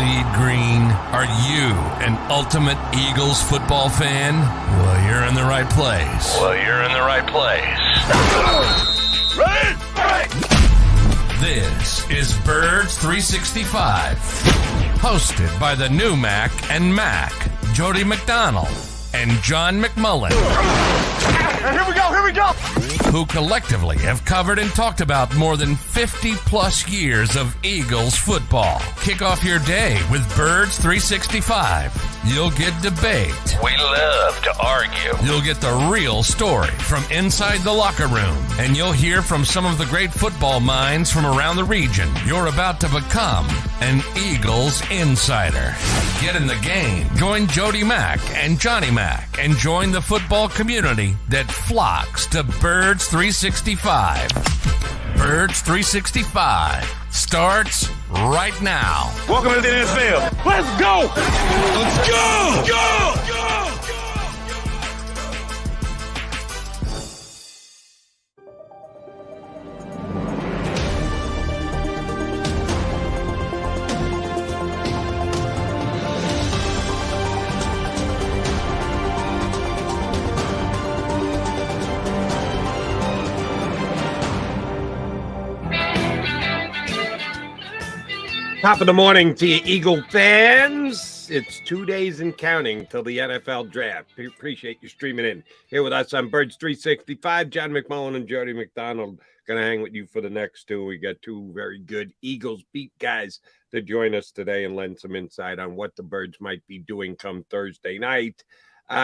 bleed green? Are you an ultimate Eagles football fan? Well, you're in the right place. This is Birds 365, hosted by the new Mac and Mac, Jody McDonald and John McMullen. Here we go! Who collectively have covered and talked about more than 50 plus years of Eagles football. Kick off your day with Birds 365. You'll get debate. We love to argue. You'll get the real story from inside the locker room. And you'll hear from some of the great football minds from around the region. You're about to become an Eagles insider. Get in the game. Join Jody Mack and Johnny Mack and join the football community that flocks to Birds 365. Birds 365 starts right now. Welcome to the NFL. Let's go! Let's go! Go! Top of the morning to you, Eagle fans. It's 2 days and counting till the NFL draft. We appreciate you streaming in. Here with us on Birds 365, John McMullen and Jody McDonald. Going to hang with you for the next two. We got two very good Eagles beat guys to join us today and lend some insight on what the Birds might be doing come Thursday night.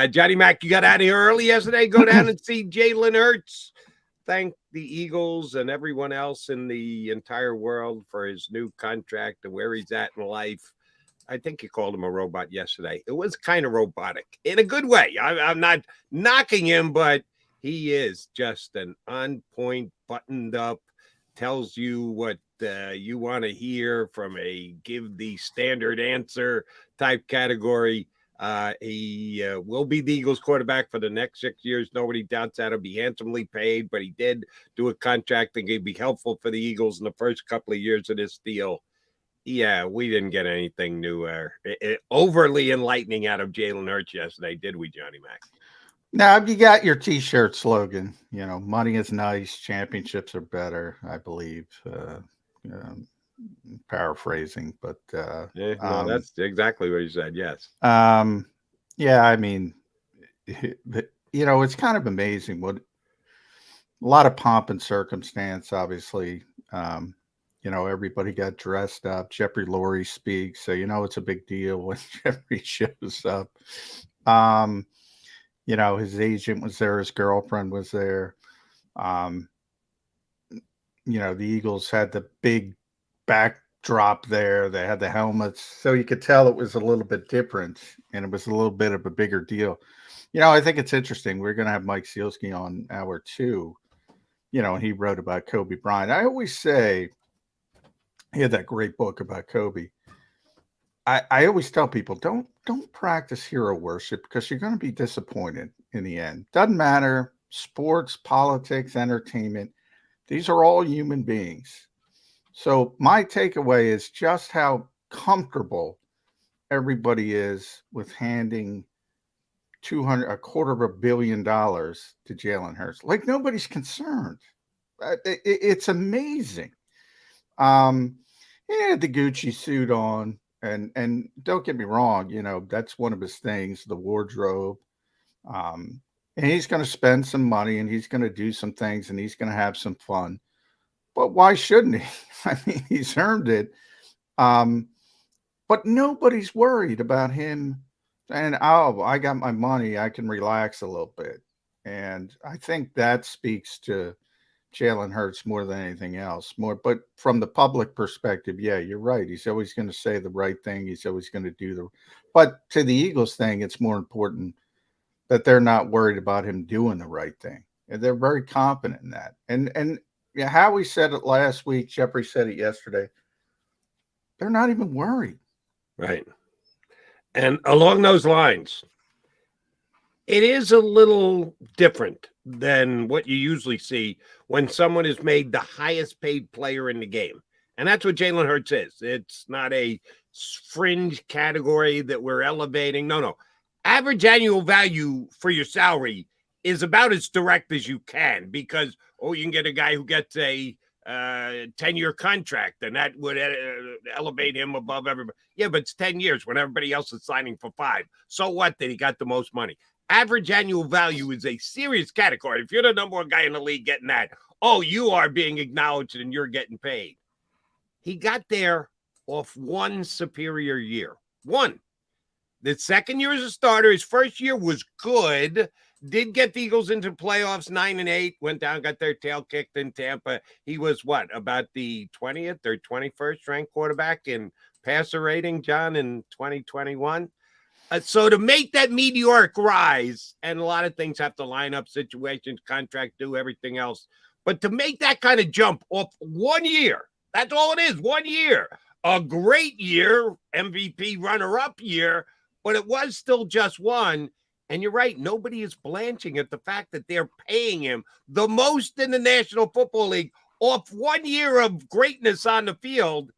Johnny Mac, you got out of here early yesterday. Go down and see Jalen Hurts. Thank the Eagles and everyone else in the entire world for his new contract and where he's at in life. I think you called him a robot yesterday. It was kind of robotic in a good way. I'm not knocking him, but he is just an on-point, buttoned up, tells you what you want to hear from a give the standard answer type category. He will be the Eagles quarterback for the next 6 years. Nobody doubts that. He'll be handsomely paid, but he did do a contract that could be helpful for the Eagles in the first couple of years of this deal. Yeah, we didn't get anything new overly enlightening out of Jalen Hurts yesterday, did we, Johnny Mac? Now, you got your T-shirt slogan, money is nice, championships are better, I believe. Paraphrasing, but that's exactly what you said. Yes. Yeah, I mean, it's kind of amazing what a lot of pomp and circumstance, obviously. Everybody got dressed up. Jeffrey Lurie speaks, so it's a big deal when Jeffrey shows up. His agent was there, his girlfriend was there. The Eagles had the big backdrop there. They had the helmets, so you could tell it was a little bit different, and it was a little bit of a bigger deal. I think it's interesting. We're going to have Mike Sielski on hour 2, and he wrote about Kobe Bryant. I always say he had that great book about Kobe. I always tell people, don't practice hero worship, because you're going to be disappointed in the end. Doesn't matter. Sports, politics, entertainment, these are all human beings. So my takeaway is just how comfortable everybody is with handing $250 million to Jalen Hurts. Like, nobody's concerned. It's amazing. He had the Gucci suit on, and don't get me wrong, that's one of his things, the wardrobe. And he's going to spend some money, and he's going to do some things, and he's going to have some fun. But why shouldn't he? I mean, he's earned it. But nobody's worried about him. And, I got my money, I can relax a little bit. And I think that speaks to Jalen Hurts more than anything else. But from the public perspective, yeah, you're right. He's always going to say the right thing. He's always going to do but to the Eagles thing, it's more important that they're not worried about him doing the right thing. And they're very confident in that. And yeah, Howie said it last week. Jeffrey said it yesterday. They're not even worried. Right. And along those lines, it is a little different than what you usually see when someone is made the highest paid player in the game. And that's what Jalen Hurts is. It's not a fringe category that we're elevating. No. Average annual value for your salary is about as direct as you can, because, you can get a guy who gets a 10-year contract, and that would elevate him above everybody. Yeah, but it's 10 years when everybody else is signing for 5. So what that he got the most money? Average annual value is a serious category. If you're the number one guy in the league getting that, you are being acknowledged and you're getting paid. He got there off one superior year. One. The second year as a starter, his first year was good. Did get the Eagles into playoffs, 9-8, went down, got their tail kicked in Tampa. He was about the 20th or 21st ranked quarterback in passer rating, John, in 2021. So to make that meteoric rise, and a lot of things have to line up, situations, contract due, everything else. But to make that kind of jump off 1 year, that's all it is, 1 year. A great year, MVP runner-up year, but it was still just one. And you're right, nobody is blanching at the fact that they're paying him the most in the National Football League off 1 year of greatness on the field.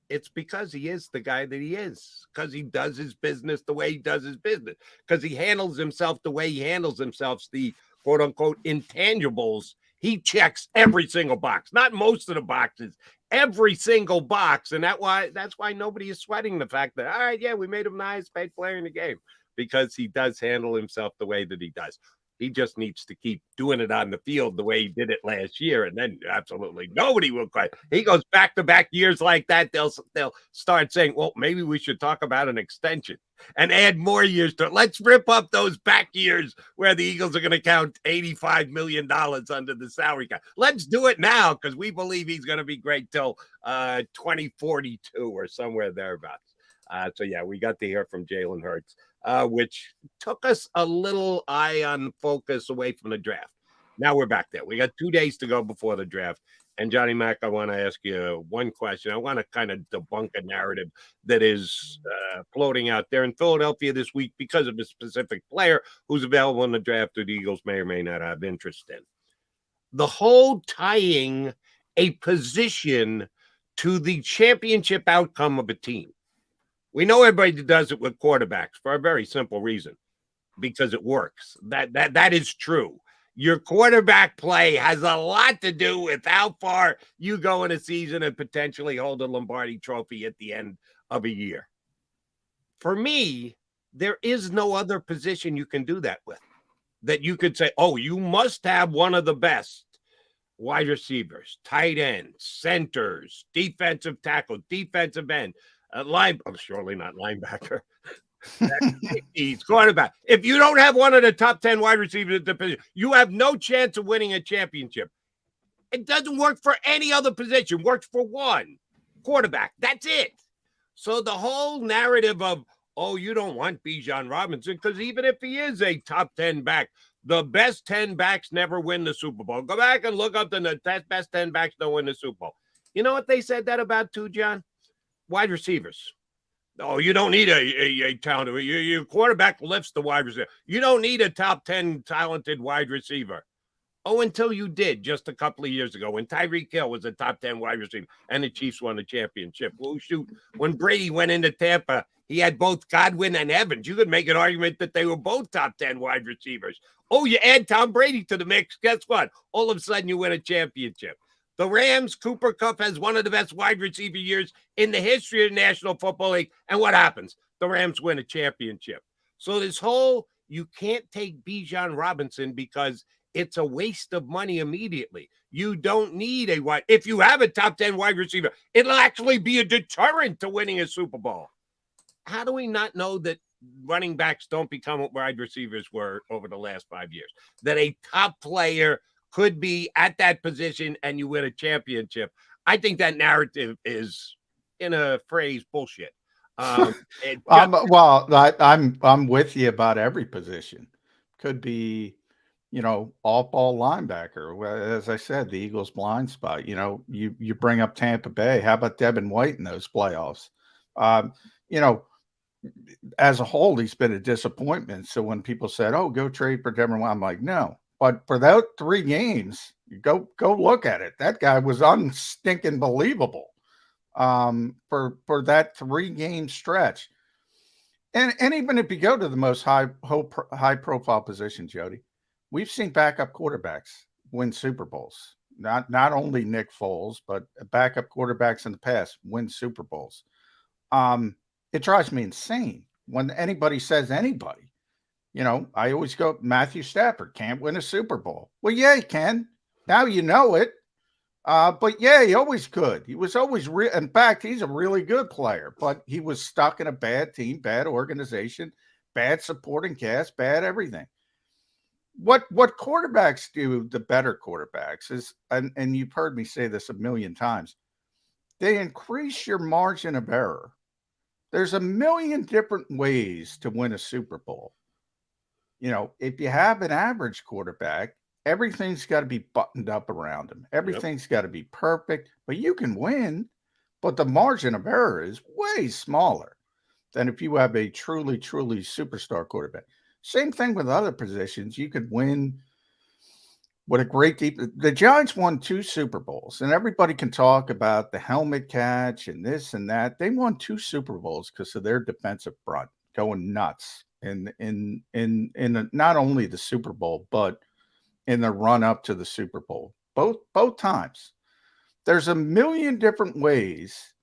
It's because he is the guy that he is, because he does his business the way he does his business, because he handles himself the way he handles himself, the quote-unquote intangibles. He checks every single box, not most of the boxes, every single box. And that's why nobody is sweating the fact that, all right, yeah, we made him the highest paid player in the game, because he does handle himself the way that he does. He just needs to keep doing it on the field the way he did it last year, and then absolutely nobody will cry. He goes back-to-back years like that, they'll start saying, well, maybe we should talk about an extension and add more years to it. Let's rip up those back years where the Eagles are going to count $85 million under the salary cap. Let's do it now, because we believe he's going to be great till 2042 or somewhere thereabouts. So, yeah, we got to hear from Jalen Hurts, which took us a little eye on focus away from the draft. Now we're back there. We got 2 days to go before the draft. And Johnny Mac, I want to ask you one question. I want to kind of debunk a narrative that is floating out there in Philadelphia this week because of a specific player who's available in the draft that the Eagles may or may not have interest in. The whole tying a position to the championship outcome of a team. We know everybody does it with quarterbacks for a very simple reason, because it works. That is true. Your quarterback play has a lot to do with how far you go in a season and potentially hold a Lombardi trophy at the end of a year. For me, there is no other position you can do that with, that you could say, you must have one of the best wide receivers, tight ends, centers, defensive tackle, defensive end, surely not linebacker. He's quarterback. If you don't have one of the top 10 wide receivers at the position, you have no chance of winning a championship. It doesn't work for any other position. It works for one quarterback. That's it. So the whole narrative of, you don't want Bijan Robinson, because even if he is a top 10 back, the best 10 backs never win the Super Bowl. Go back and look up the best 10 backs don't win the Super Bowl. You know what they said that about too, John? Wide receivers. You don't need a talented. Your quarterback lifts the wide receiver. You don't need a top 10 talented wide receiver. Until you did just a couple of years ago when Tyreek Hill was a top 10 wide receiver and the Chiefs won the championship. Well, shoot, when Brady went into Tampa, he had both Godwin and Evans. You could make an argument that they were both top 10 wide receivers. You add Tom Brady to the mix. Guess what? All of a sudden you win a championship. The Rams, Cooper Kupp has one of the best wide receiver years in the history of the National Football League. And what happens? The Rams win a championship. So this whole, you can't take Bijan Robinson because it's a waste of money immediately. You don't need a wide. If you have a top 10 wide receiver, it'll actually be a deterrent to winning a Super Bowl. How do we not know that running backs don't become what wide receivers were over the last 5 years? That a top player could be at that position and you win a championship. I think that narrative is, in a phrase, bullshit. I'm with you about every position. Could be, all-ball linebacker. Well, as I said, the Eagles' blind spot. You bring up Tampa Bay. How about Devin White in those playoffs? As a whole, he's been a disappointment. So when people said, go trade for Devin White, I'm like, no. But for those 3 games, go look at it. That guy was unstinking believable. for that 3-game stretch. And even if you go to the most high profile position, Jody, we've seen backup quarterbacks win Super Bowls. Not only Nick Foles, but backup quarterbacks in the past win Super Bowls. It drives me insane when anybody says anybody. You know, I always go, Matthew Stafford can't win a Super Bowl. Well, yeah, he can. Now you know it. But yeah, he always could. He was always in fact, he's a really good player, but he was stuck in a bad team, bad organization, bad supporting cast, bad everything. What quarterbacks do, the better quarterbacks, is, and you've heard me say this a million times, they increase your margin of error. There's a million different ways to win a Super Bowl. You know, if you have an average quarterback, everything's got to be buttoned up around him. Everything's got to be perfect, but you can win. But the margin of error is way smaller than if you have a truly, truly superstar quarterback. Same thing with other positions. You could win with a great deep. The Giants won 2 Super Bowls, and everybody can talk about the helmet catch and this and that. They won 2 Super Bowls because of their defensive front going nuts in not only the Super Bowl, but in the run up to the Super Bowl, both times. There's a million different ways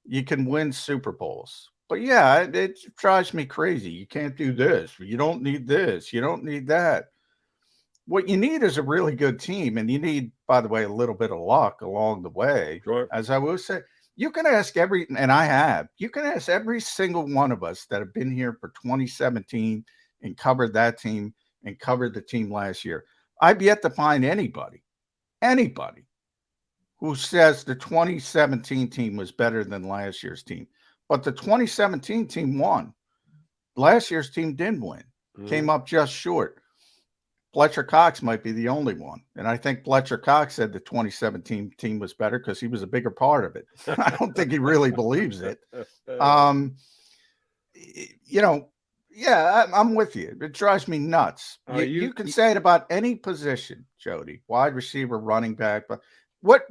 you can win Super Bowls. But yeah, it drives me crazy. You can't do this. You don't need this. You don't need that. What you need is a really good team. And you need, by the way, a little bit of luck along the way. Sure. As I will say, you can ask you can ask every single one of us that have been here for 2017 and covered that team and covered the team last year. I've yet to find anybody who says the 2017 team was better than last year's team. But the 2017 team won. Last year's team didn't win. Came up just short. Fletcher Cox might be the only one. And I think Fletcher Cox said the 2017 team was better because he was a bigger part of it. I don't think he really believes it. You know, yeah, I'm with you. It drives me nuts. You can say it about any position, Jody, wide receiver, running back, but what,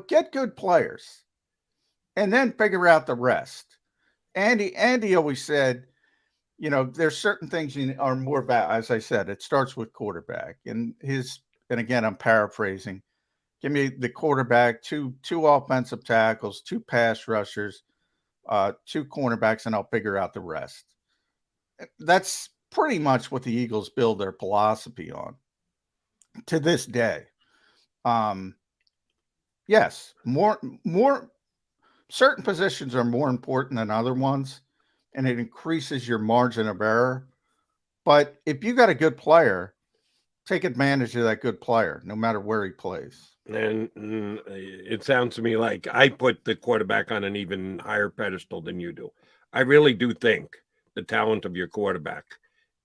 get good players and then figure out the rest. Andy always said, there's certain things are more about, as I said, it starts with quarterback and again, I'm paraphrasing. Give me the quarterback, two offensive tackles, 2 pass rushers, 2 cornerbacks, and I'll figure out the rest. That's pretty much what the Eagles build their philosophy on to this day. Yes, more certain positions are more important than other ones, and it increases your margin of error. But if you got a good player, take advantage of that good player, no matter where he plays. And it sounds to me like I put the quarterback on an even higher pedestal than you do. I really do think the talent of your quarterback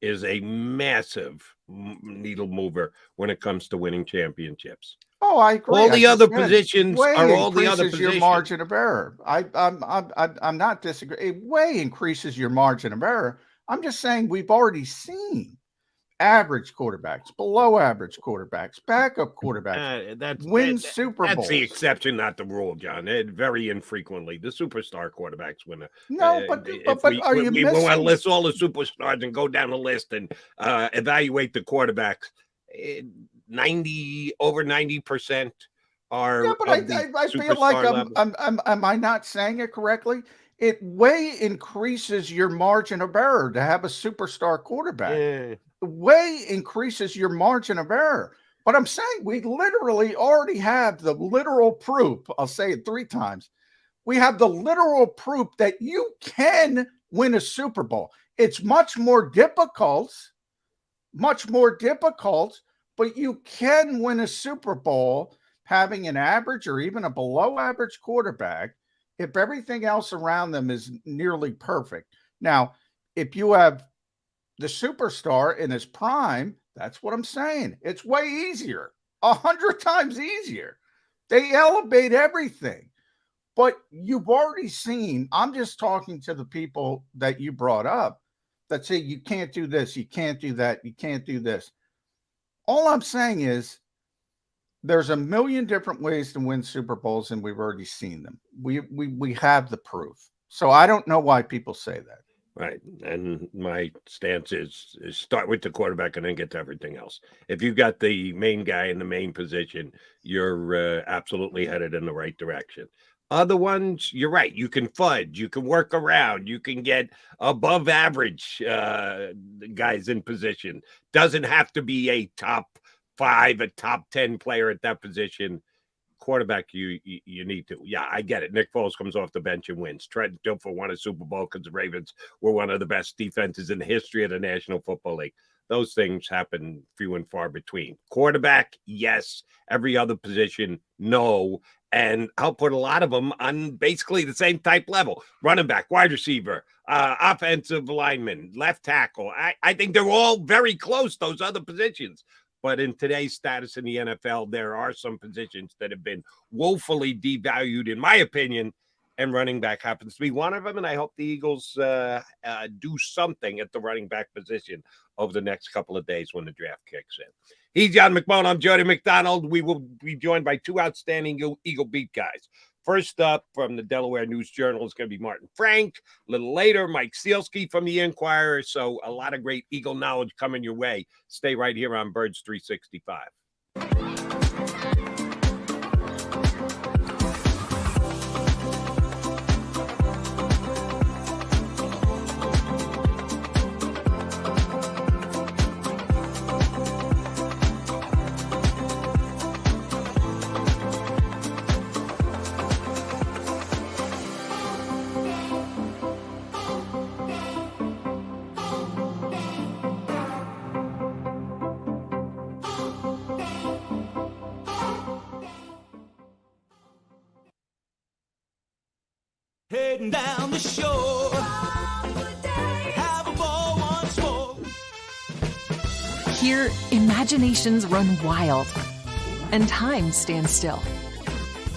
is a massive needle mover when it comes to winning championships. Oh, I agree. All the other positions are all the other positions. Your margin of error. I'm not disagreeing. It way increases your margin of error. I'm just saying we've already seen average quarterbacks, below average quarterbacks, backup quarterbacks win Super Bowls. That's the exception, not the rule, John. Very infrequently, the superstar quarterbers win. But are you missing? We want to list all the superstars and go down the list and evaluate the quarterbacks. Over 90% are. Yeah, but I feel like am I not saying it correctly? It way increases your margin of error to have a superstar quarterback. Yeah. Way increases your margin of error. But I'm saying we literally already have the literal proof. I'll say it 3 times. We have the literal proof that you can win a Super Bowl. It's much more difficult, but you can win a Super Bowl having an average or even a below average quarterback if everything else around them is nearly perfect. Now, if you have the superstar in his prime, that's what I'm saying. It's way easier, 100 times easier. They elevate everything. But you've already seen, I'm just talking to the people that you brought up that say you can't do this, you can't do that, you can't do this. All I'm saying is there's a million different ways to win Super Bowls, and we've already seen them. We have the proof. So I don't know why people say that. Right. And my stance is start with the quarterback and then get to everything else. If you got the main guy in the main position, you're absolutely headed in the right direction. Other ones, you're right. You can fudge, you can work around, you can get above average guys in position. Doesn't have to be a top 5, a top 10 player at that position. Quarterback, you need to. Yeah, I get it. Nick Foles comes off the bench and wins. Trent Dilfer won a Super Bowl because the Ravens were one of the best defenses in the history of the National Football League. Those things happen few and far between. Quarterback, yes. Every other position, no. And I'll put a lot of them on basically the same type level. Running back, wide receiver, offensive lineman, left tackle. I think they're all very close, those other positions. But in today's status in the NFL, there are some positions that have been woefully devalued, in my opinion, and running back happens to be one of them. And I hope the Eagles do something at the running back position over the next couple of days when the draft kicks in. He's John McMullen. I'm Jody McDonald. We will be joined by two outstanding Eagle beat guys. First up from the Delaware News Journal is going to be Martin Frank. A little later, Mike Sielski from the Inquirer. So a lot of great Eagle knowledge coming your way. Stay right here on Birds 365. Heading down the shore, have a ball once more. Here, imaginations run wild and time stands still.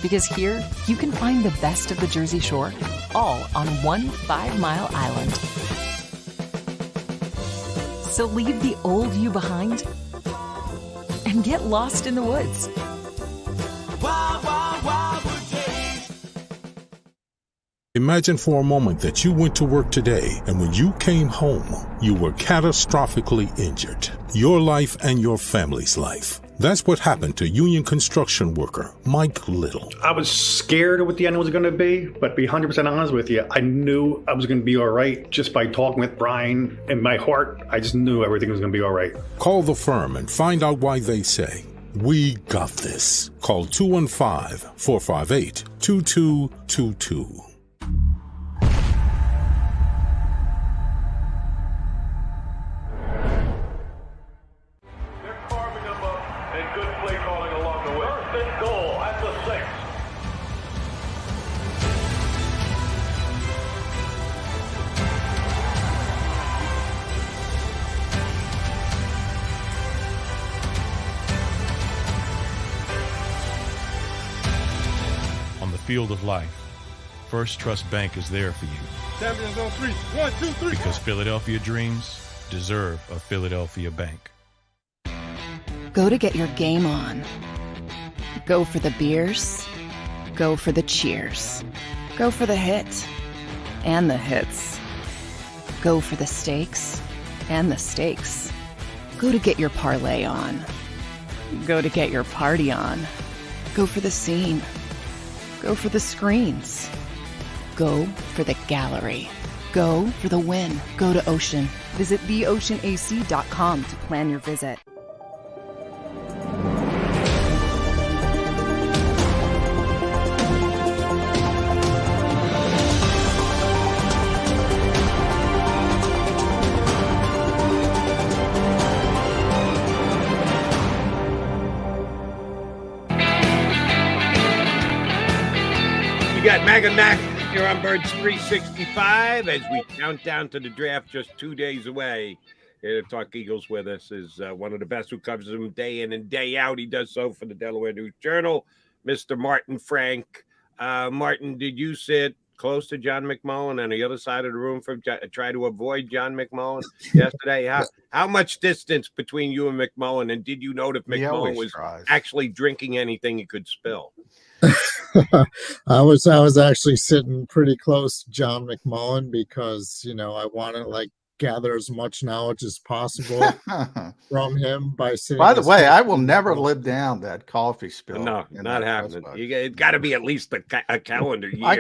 Because here, you can find the best of the Jersey Shore, all on one 5-mile island. So leave the old you behind and get lost in the woods. Wild, wild, wildwood days. Imagine for a moment that you went to work today and when you came home, you were catastrophically injured. Your life and your family's life. That's what happened to union construction worker Mike Little. I was scared of what the end was going to be, but to be 100% honest with you, I knew I was going to be all right just by talking with Brian. In my heart, I just knew everything was going to be all right. Call the firm and find out why they say, "We got this." Call 215-458-2222. Field of life, First Trust Bank is there for you. Champions on 3. 1, 2, 3. Because Philadelphia dreams deserve a Philadelphia bank. Go to get your game on. Go for the beers. Go for the cheers. Go for the hit and the hits. Go for the stakes and the stakes. Go to get your parlay on. Go to get your party on. Go for the scene. Go for the screens. Go for the gallery. Go for the win. Go to Ocean. Visit theoceanac.com to plan your visit. You got Mag and Mac here on Birds 365 as we count down to the draft just 2 days away. Here to talk Eagles with us is one of the best who covers them day in and day out. He does so for the Delaware News Journal, Mr. Martin Frank. Martin, did you sit close to John McMullen on the other side of the room from try to avoid John McMullen yesterday? How much distance between you and McMullen? And did you know if McMullen was actually drinking anything he could spill? I was actually sitting pretty close to John McMullen because, I want to gather as much knowledge as possible from him by sitting. By the way, I will never live down that coffee spill. No, not happening. It's got to be at least a calendar year. I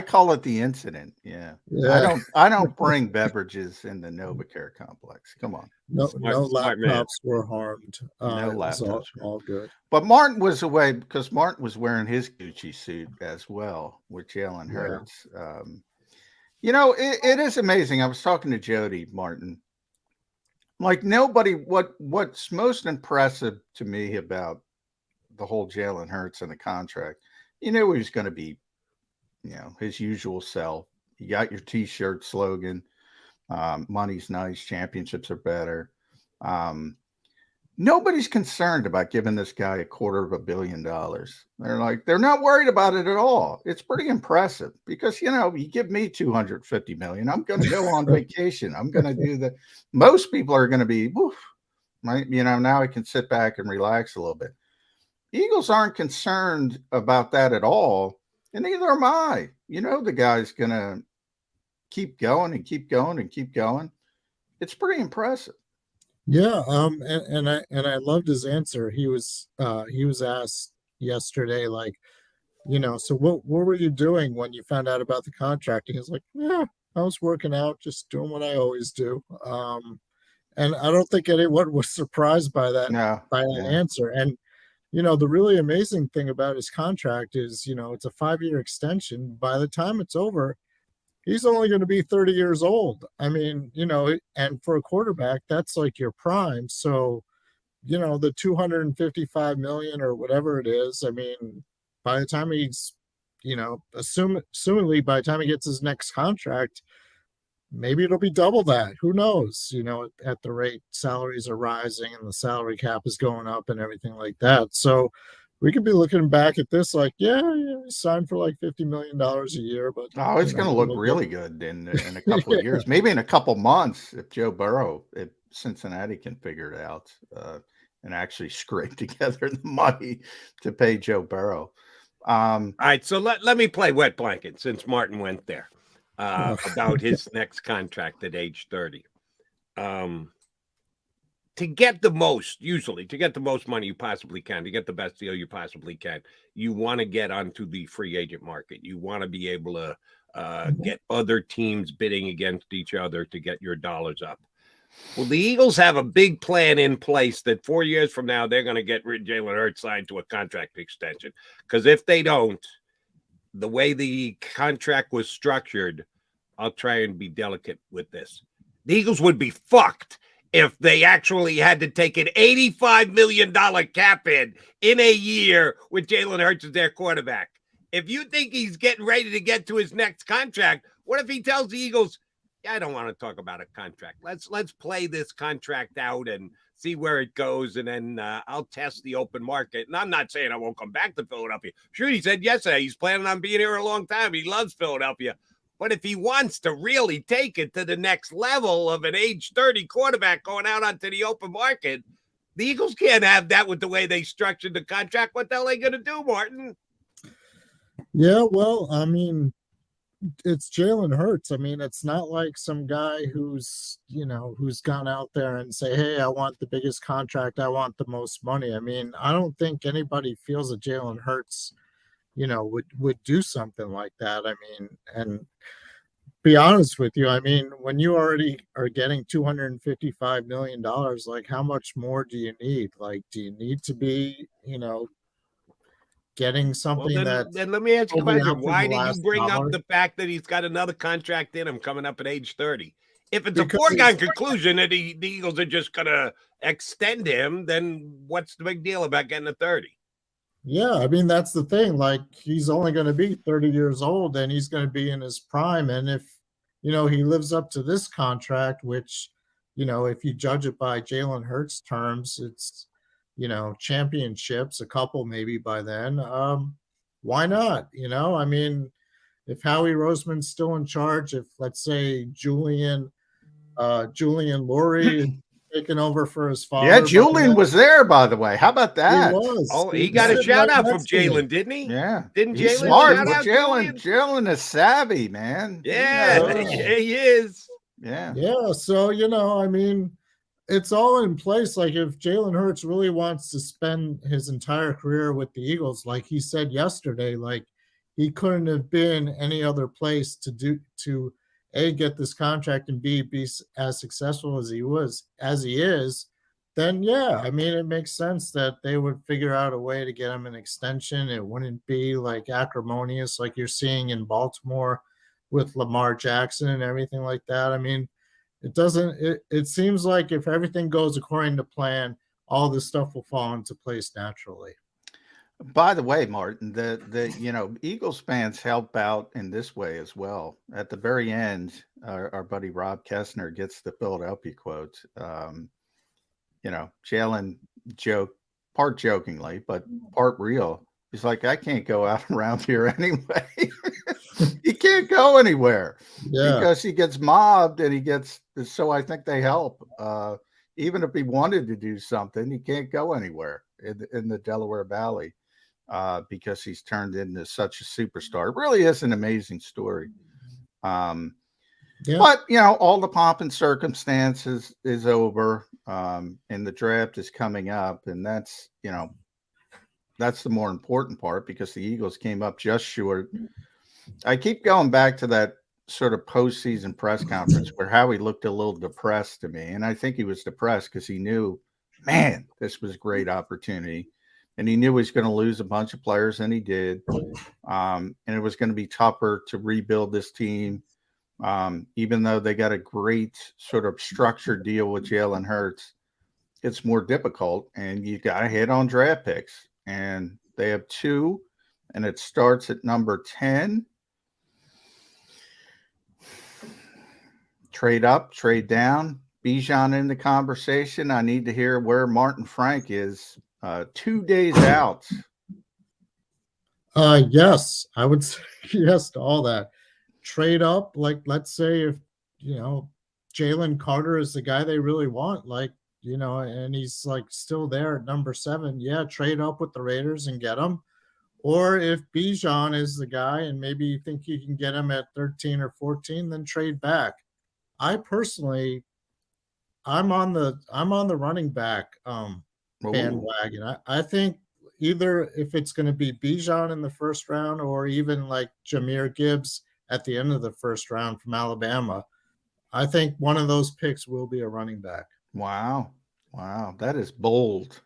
call it the incident. Yeah. I don't bring beverages in the NovaCare complex. Come on. No laptops were harmed. No laptops. All good. But Martin was away because Martin was wearing his Gucci suit as well with Jalen Hurts. It is amazing. I was talking to Jody Martin. Like nobody, what's most impressive to me about the whole Jalen Hurts and the contract, he was going to be, his usual self. You got your T-shirt slogan, money's nice, championships are better. Nobody's concerned about giving this guy $250 million. They're not worried about it at all. It's pretty impressive because, you give me $250 million, I'm going to go on vacation. I'm going to do most people are going to be, woof, right? Now I can sit back and relax a little bit. Eagles aren't concerned about that at all. And neither am I. The guy's going to keep going and keep going and keep going. It's pretty impressive. Yeah, and I loved his answer. He was asked yesterday, so what were you doing when you found out about the contract? And he was like, yeah, I was working out, just doing what I always do. And I don't think anyone was surprised by that answer. And the really amazing thing about his contract is, it's a 5-year extension. By the time it's over, he's only going to be 30 years old. I mean, and for a quarterback, that's like your prime. So, the $255 million or whatever it is, I mean, by the time he's, assumingly by the time he gets his next contract, maybe it'll be double that. Who knows? At the rate salaries are rising and the salary cap is going up and everything like that. So, we could be looking back at this he signed for $50 million a year, but it's going to look really good in a couple of years, maybe in a couple months if Cincinnati can figure it out and actually scrape together the money to pay Joe Burrow. All right, so let me play wet blanket since Martin went there about his next contract at age 30. To get the most money you possibly can, to get the best deal you possibly can, you want to get onto the free agent market. You want to be able to get other teams bidding against each other to get your dollars up. Well, the Eagles have a big plan in place that 4 years from now, they're going to get Jalen Hurts signed to a contract extension. Because if they don't, the way the contract was structured, I'll try and be delicate with this. The Eagles would be fucked if they actually had to take an $85 million cap in a year with Jalen Hurts as their quarterback. If you think he's getting ready to get to his next contract, what if he tells the Eagles, I don't want to talk about a contract. Let's play this contract out and see where it goes, and then I'll test the open market. And I'm not saying I won't come back to Philadelphia. Sure, he said yesterday he's planning on being here a long time. He loves Philadelphia. But if he wants to really take it to the next level of an age 30 quarterback going out onto the open market, the Eagles can't have that with the way they structured the contract. What the hell are they going to do, Martin? Yeah, well, I mean, it's Jalen Hurts. I mean, it's not like some guy who's gone out there and say, hey, I want the biggest contract. I want the most money. I mean, I don't think anybody feels that Jalen Hurts would do something like that. I mean, and be honest with you, I mean, when you already are getting $255 million, how much more do you need? Do you need to be, getting something then let me ask you a question. Why did you bring up the fact that he's got another contract in him coming up at age 30? If it's a foregone conclusion that the Eagles are just going to extend him, then what's the big deal about getting a 30? Yeah, I mean, that's the thing. He's only going to be 30 years old and he's going to be in his prime. And if, he lives up to this contract, which, if you judge it by Jalen Hurts terms, it's, championships, a couple maybe by then. Why not? I mean, if Howie Roseman's still in charge, if let's say Julian Lurie is taking over for his father. Yeah, Julian was there, by the way. How about that? He was. Oh, he got a shout out from Jalen, didn't he? Yeah. Didn't He's Jalen smart. shout out Julian? Jalen is savvy, man. Yeah, yeah, he is. Yeah. Yeah. So, I mean, it's all in place. Like if Jalen Hurts really wants to spend his entire career with the Eagles, like he said yesterday, like he couldn't have been any other place to A, get this contract, and B, be as successful as he is, then yeah, I mean, it makes sense that they would figure out a way to get him an extension. It wouldn't be like acrimonious like you're seeing in Baltimore with Lamar Jackson and everything like that. I mean, it seems like if everything goes according to plan, all this stuff will fall into place naturally. By the way, Martin, the Eagles fans help out in this way as well. At the very end, our buddy Rob Kessner gets the Philadelphia quote. Jalen joked, part jokingly, but part real. He's like, I can't go out around here anyway. He can't go anywhere because he gets mobbed and so I think they help. Even if he wanted to do something, he can't go anywhere in the Delaware Valley. Because he's turned into such a superstar. It really is an amazing story. But, all the pomp and circumstances is over, and the draft is coming up. And that's the more important part because the Eagles came up just short. I keep going back to that sort of postseason press conference where Howie looked a little depressed to me. And I think he was depressed because he knew, man, this was a great opportunity. And he knew he was going to lose a bunch of players, and he did. And it was going to be tougher to rebuild this team, even though they got a great sort of structured deal with Jalen Hurts. It's more difficult, and you got to hit on draft picks. And they have 2, and it starts at number 10. Trade up, trade down. Bijan in the conversation. I need to hear where Martin Frank is. 2 days out. Yes, I would say yes to all that. Trade up, like let's say if Jalen Carter is the guy they really want, and he's like still there at number 7. Yeah, trade up with the Raiders and get him. Or if Bijan is the guy and maybe you think you can get him at 13 or 14, then trade back. I personally, I'm on the running back bandwagon. I think either if it's going to be Bijan in the first round or even like Jahmyr Gibbs at the end of the first round from Alabama, I think one of those picks will be a running back. Wow. That is bold.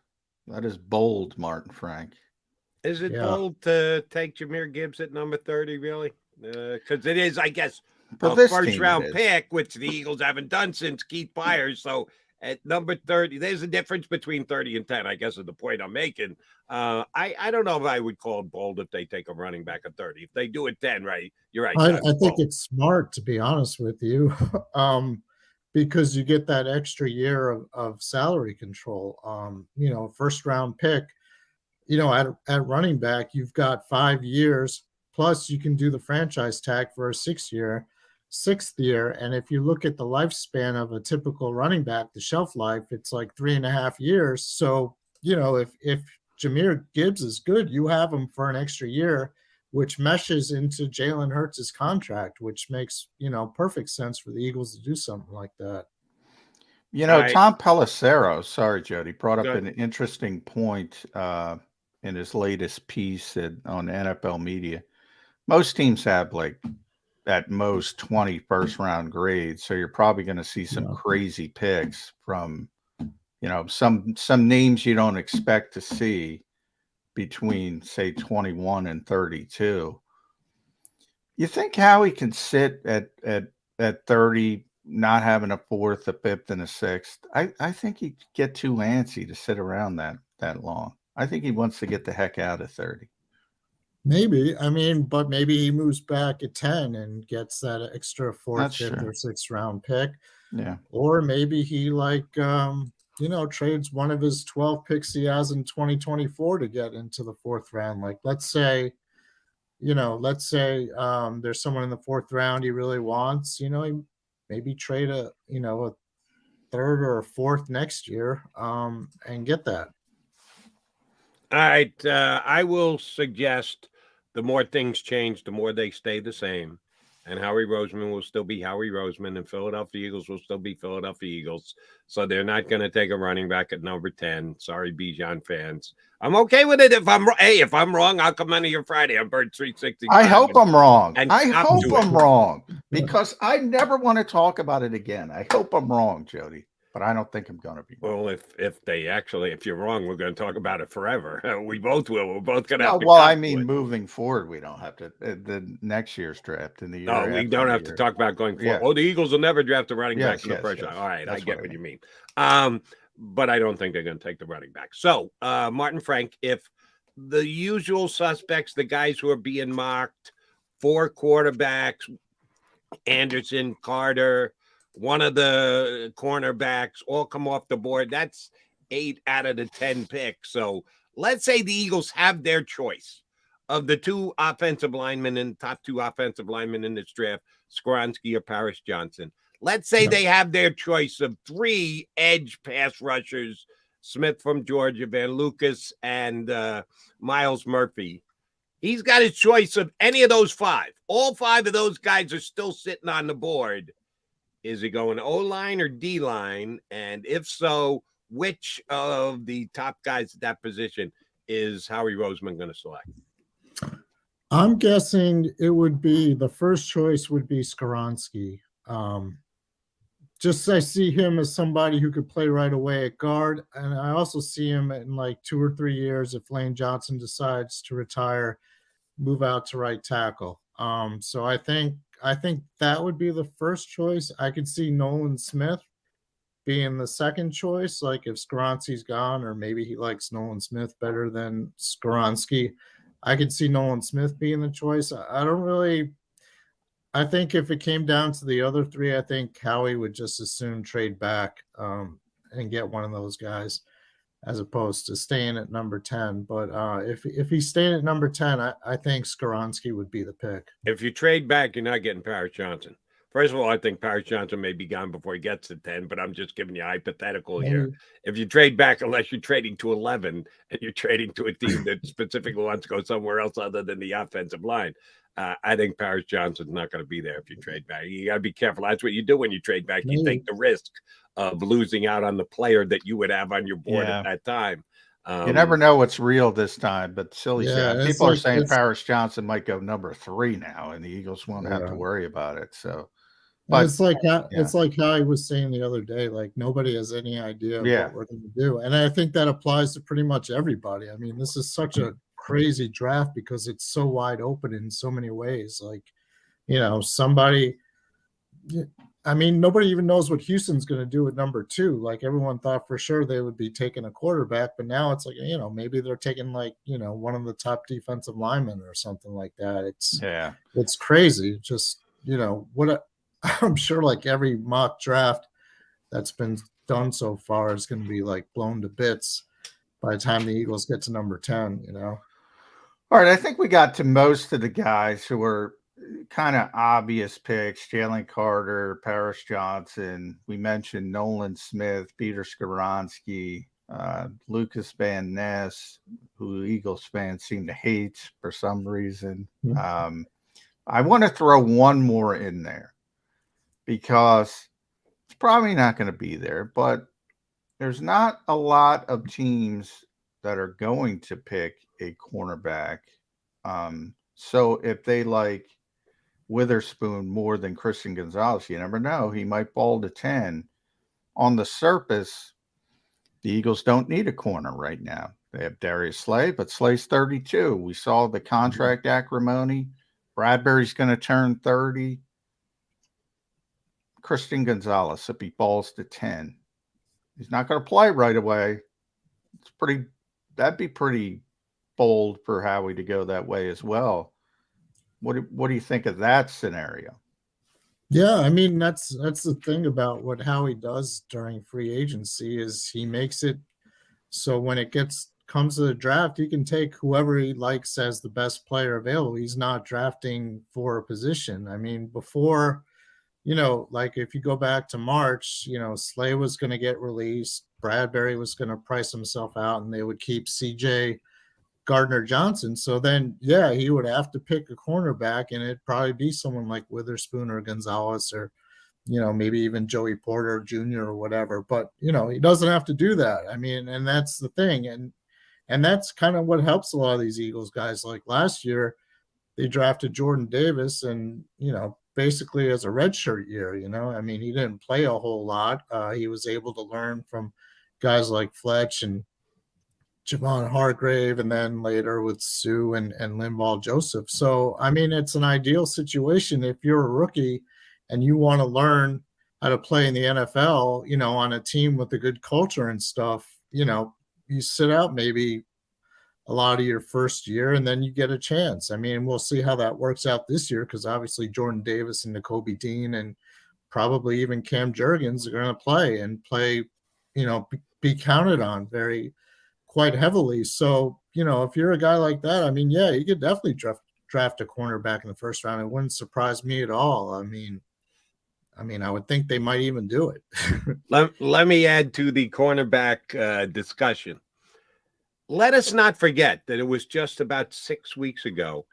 Martin Frank. Is it bold to take Jahmyr Gibbs at number 30, really? Because it is, I guess, a first-round pick, which the Eagles haven't done since Keith Byers. So at number 30, there's a difference between 30 and 10, I guess is the point I'm making. I don't know if I would call it bold if they take a running back at 30. If they do it 10, right, you're right. I think it's smart, to be honest with you, because you get that extra year of salary control. First-round pick, at running back, you've got 5 years, plus you can do the franchise tag for a 6th year. And if you look at the lifespan of a typical running back, the shelf life, it's like 3.5 years. So, if Jahmyr Gibbs is good, you have him for an extra year, which meshes into Jalen Hurts' contract, which makes, perfect sense for the Eagles to do something like that. Tom Pelissero, sorry, Jody, brought up an interesting point in his latest piece on NFL Media. Most teams have at most 20 first-round grades, so you're probably going to see some crazy picks from, some names you don't expect to see between, say, 21 and 32. You think Howie can sit at 30, not having a 4th, a 5th, and a 6th? I think he'd get too antsy to sit around that long. I think he wants to get the heck out of 30. Maybe. But maybe he moves back at 10 and gets that extra 4th, 5th, or 6th round pick. Yeah. Or maybe he trades one of his 12 picks he has in 2024 to get into the 4th round. Like, let's say let's say there's someone in the 4th round he really wants, he maybe trade a third or a fourth next year and get that. All right. I will suggest the more things change, the more they stay the same. And Howie Roseman will still be Howie Roseman, and Philadelphia Eagles will still be Philadelphia Eagles. So they're not going to take a running back at number 10. Sorry, Bijan fans. I'm okay with it. If I'm wrong, I'll come on here Friday on Bird 360. I hope I'm wrong. And I cop hope to I'm it. wrong because I never want to talk about it again. I hope I'm wrong, Jody, but I don't think I'm going to be. Well, if you're wrong, we're going to talk about it forever. We both will. We're both going to No, have to. well, cop I to mean, it. moving forward, we don't have to. The next year's draft in the year. No, we after don't the have to year. talk about going forward. Yeah. Oh, the Eagles will never draft a running back in the Yes, first yes. round. All right, That's I get what I what you mean. But I don't think they're going to take the running back. So, Martin Frank, if the usual suspects, the guys who are being mocked, 4 quarterbacks, Anderson, Carter, one of the cornerbacks, all come off the board, that's 8 out of the 10 picks. So let's say the Eagles have their choice of the 2 offensive linemen and top 2 offensive linemen in this draft, Skoronski or Paris Johnson. Let's say they have their choice of 3 edge pass rushers, Smith from Georgia, Van Lucas, and Miles Murphy. He's got his choice of any of those 5. All 5 of those guys are still sitting on the board. Is he going O-line or D-line? And if so, which of the top guys at that position is Howie Roseman going to select? I'm guessing it would be the first choice would be Skoronski. Just I see him as somebody who could play right away at guard, and I also see him in like 2 or 3 years if Lane Johnson decides to retire, move out to right tackle. So I think that would be the first choice. I could see Nolan Smith being the second choice, like if Skoronski's gone, or maybe he likes Nolan Smith better than Skoronski. I could see Nolan Smith being the choice. I think if it came down to the other 3, I think Howie would just as soon trade back and get one of those guys as opposed to staying at number 10. But if he's staying at number 10, I think Skoronski would be the pick. If you trade back, you're not getting Paris Johnson. First of all, I think Paris Johnson may be gone before he gets to 10, but I'm just giving you a hypothetical here. If you trade back, unless you're trading to 11 and you're trading to a team that specifically wants to go somewhere else other than the offensive line, I think Paris Johnson's not going to be there if you trade back. You got to be careful. That's what you do when you trade back. You take the risk of losing out on the player that you would have on your board at that time. You never know what's real this time, but silly. People are saying Paris Johnson might go number 3 now, and the Eagles won't have to worry about it. So, but it's like how I was saying the other day, like nobody has any idea what we're going to do, and I think that applies to pretty much everybody. I mean, this is such a crazy draft because it's so wide open in so many ways. Like, nobody even knows what Houston's going to do at number 2. Like everyone thought for sure they would be taking a quarterback, but now it's like, maybe they're taking one of the top defensive linemen or something like that. It's crazy. Just, I'm sure like every mock draft that's been done so far is going to be like blown to bits by the time the Eagles get to number 10, All right, I think we got to most of the guys who were kind of obvious picks: Jalen Carter, Paris Johnson. We mentioned Nolan Smith, Peter Skoronski, Lucas Van Ness, who Eagles fans seem to hate for some reason. I want to throw one more in there because it's probably not going to be there, but there's not a lot of teams that are going to pick a cornerback. So if they like Witherspoon more than Christian Gonzalez, you never know. He might fall to 10. On the surface, the Eagles don't need a corner right now. They have Darius Slay, but Slay's 32. We saw the contract acrimony. Bradbury's going to turn 30. Christian Gonzalez, if he falls to 10, he's not going to play right away. That'd be pretty bold for Howie to go that way as well. What do you think of that scenario? Yeah, I mean, that's the thing about what Howie does during free agency is he makes it so when it gets comes to the draft, he can take whoever he likes as the best player available. He's not drafting for a position. I mean, before, like if you go back to March, Slay was going to get released. Bradbury was going to price himself out, and they would keep CJ Gardner-Johnson. So then, yeah, he would have to pick a cornerback, and it'd probably be someone like Witherspoon or Gonzalez or, maybe even Joey Porter Jr. or whatever. But, he doesn't have to do that. I mean, and that's the thing. And that's kind of what helps a lot of these Eagles guys. Like last year, they drafted Jordan Davis and, basically as a redshirt year, I mean, he didn't play a whole lot. He was able to learn from guys like Fletch and Javon Hargrave, and then later with Sue and Linval Joseph. So, I mean, it's an ideal situation if you're a rookie and you want to learn how to play in the NFL, on a team with a good culture and stuff. You sit out maybe a lot of your first year and then you get a chance. I mean, we'll see how that works out this year, because obviously Jordan Davis and Nakobe Dean and probably even Cam Jurgens are going to play, be counted on quite heavily. So, if you're a guy like that, I mean, yeah, you could definitely draft a cornerback in the first round. It wouldn't surprise me at all. I mean, I would think they might even do it. Let me add to the cornerback discussion. Let us not forget that it was just about 6 weeks ago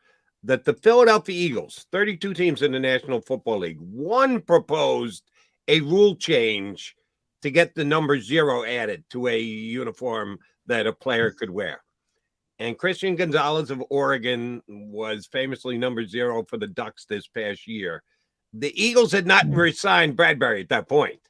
that the Philadelphia Eagles, 32 teams in the National Football League, one proposed a rule change to get the number 0 added to a uniform that a player could wear. And Christian Gonzalez of Oregon was famously number 0 for the Ducks this past year. The Eagles had not re-signed Bradbury at that point.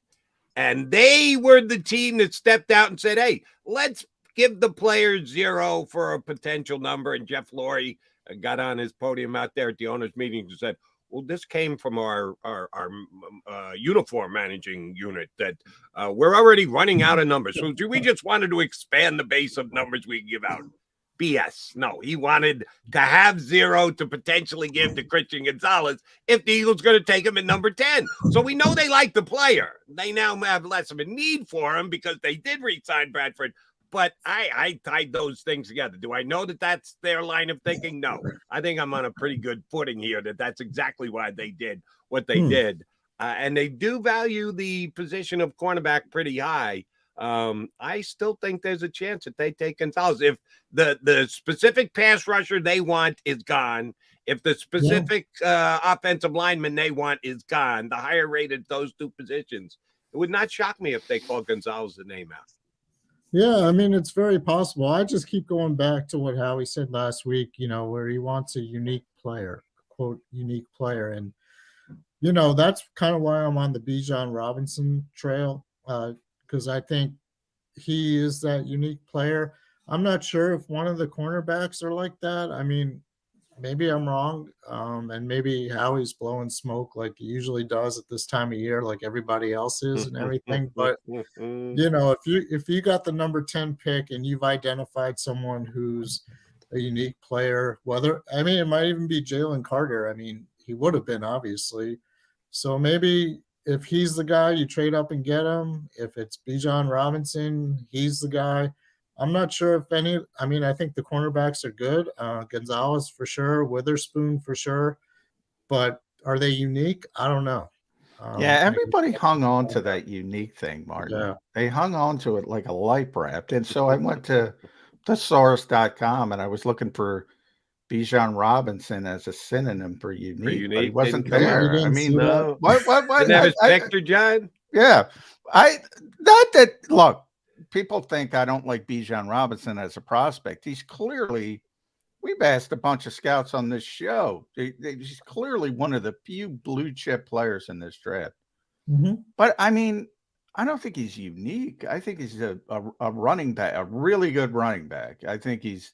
And they were the team that stepped out and said, hey, let's give the player 0 for a potential number. And Jeff Lurie got on his podium out there at the owners' meeting and said, well, this came from our uniform managing unit that we're already running out of numbers. So we just wanted to expand the base of numbers we give out. BS. No, he wanted to have 0 to potentially give to Christian Gonzalez if the Eagles going to take him at number 10. So we know they like the player. They now have less of a need for him because they did re-sign Bradford. But I tied those things together. Do I know that that's their line of thinking? No. I think I'm on a pretty good footing here that that's exactly why they did what they did. And they do value the position of cornerback pretty high. I still think there's a chance that they take Gonzalez. If the specific pass rusher they want is gone, if the specific offensive lineman they want is gone, the higher rated those two positions, it would not shock me if they call Gonzalez the name out. Yeah, I mean, it's very possible. I just keep going back to what Howie said last week, where he wants a unique player, quote, unique player. And, that's kind of why I'm on the Bijan Robinson trail, because I think he is that unique player. I'm not sure if one of the cornerbacks are like that. I mean, maybe I'm wrong, and maybe Howie's blowing smoke like he usually does at this time of year, like everybody else is and everything. But if you got the number 10 pick and you've identified someone who's a unique player, it might even be Jalen Carter. I mean, he would have been, obviously. So maybe if he's the guy, you trade up and get him. If it's Bijan Robinson, he's the guy. I'm not sure if any. I mean, I think the cornerbacks are good. Gonzalez for sure, Witherspoon for sure. But are they unique? I don't know. Everybody hung on to that unique thing, Martin. Yeah. They hung on to it like a life raft. And so I went to thesaurus.com and I was looking for Bijan Robinson as a synonym for unique. But he wasn't there. I mean, what? Didn't have his picture, John? Yeah. Look. People think I don't like Bijan Robinson as a prospect. He's clearly, we've asked a bunch of scouts on this show. He's clearly one of the few blue chip players in this draft. Mm-hmm. But I mean, I don't think he's unique. I think he's a running back, a really good running back. I think he's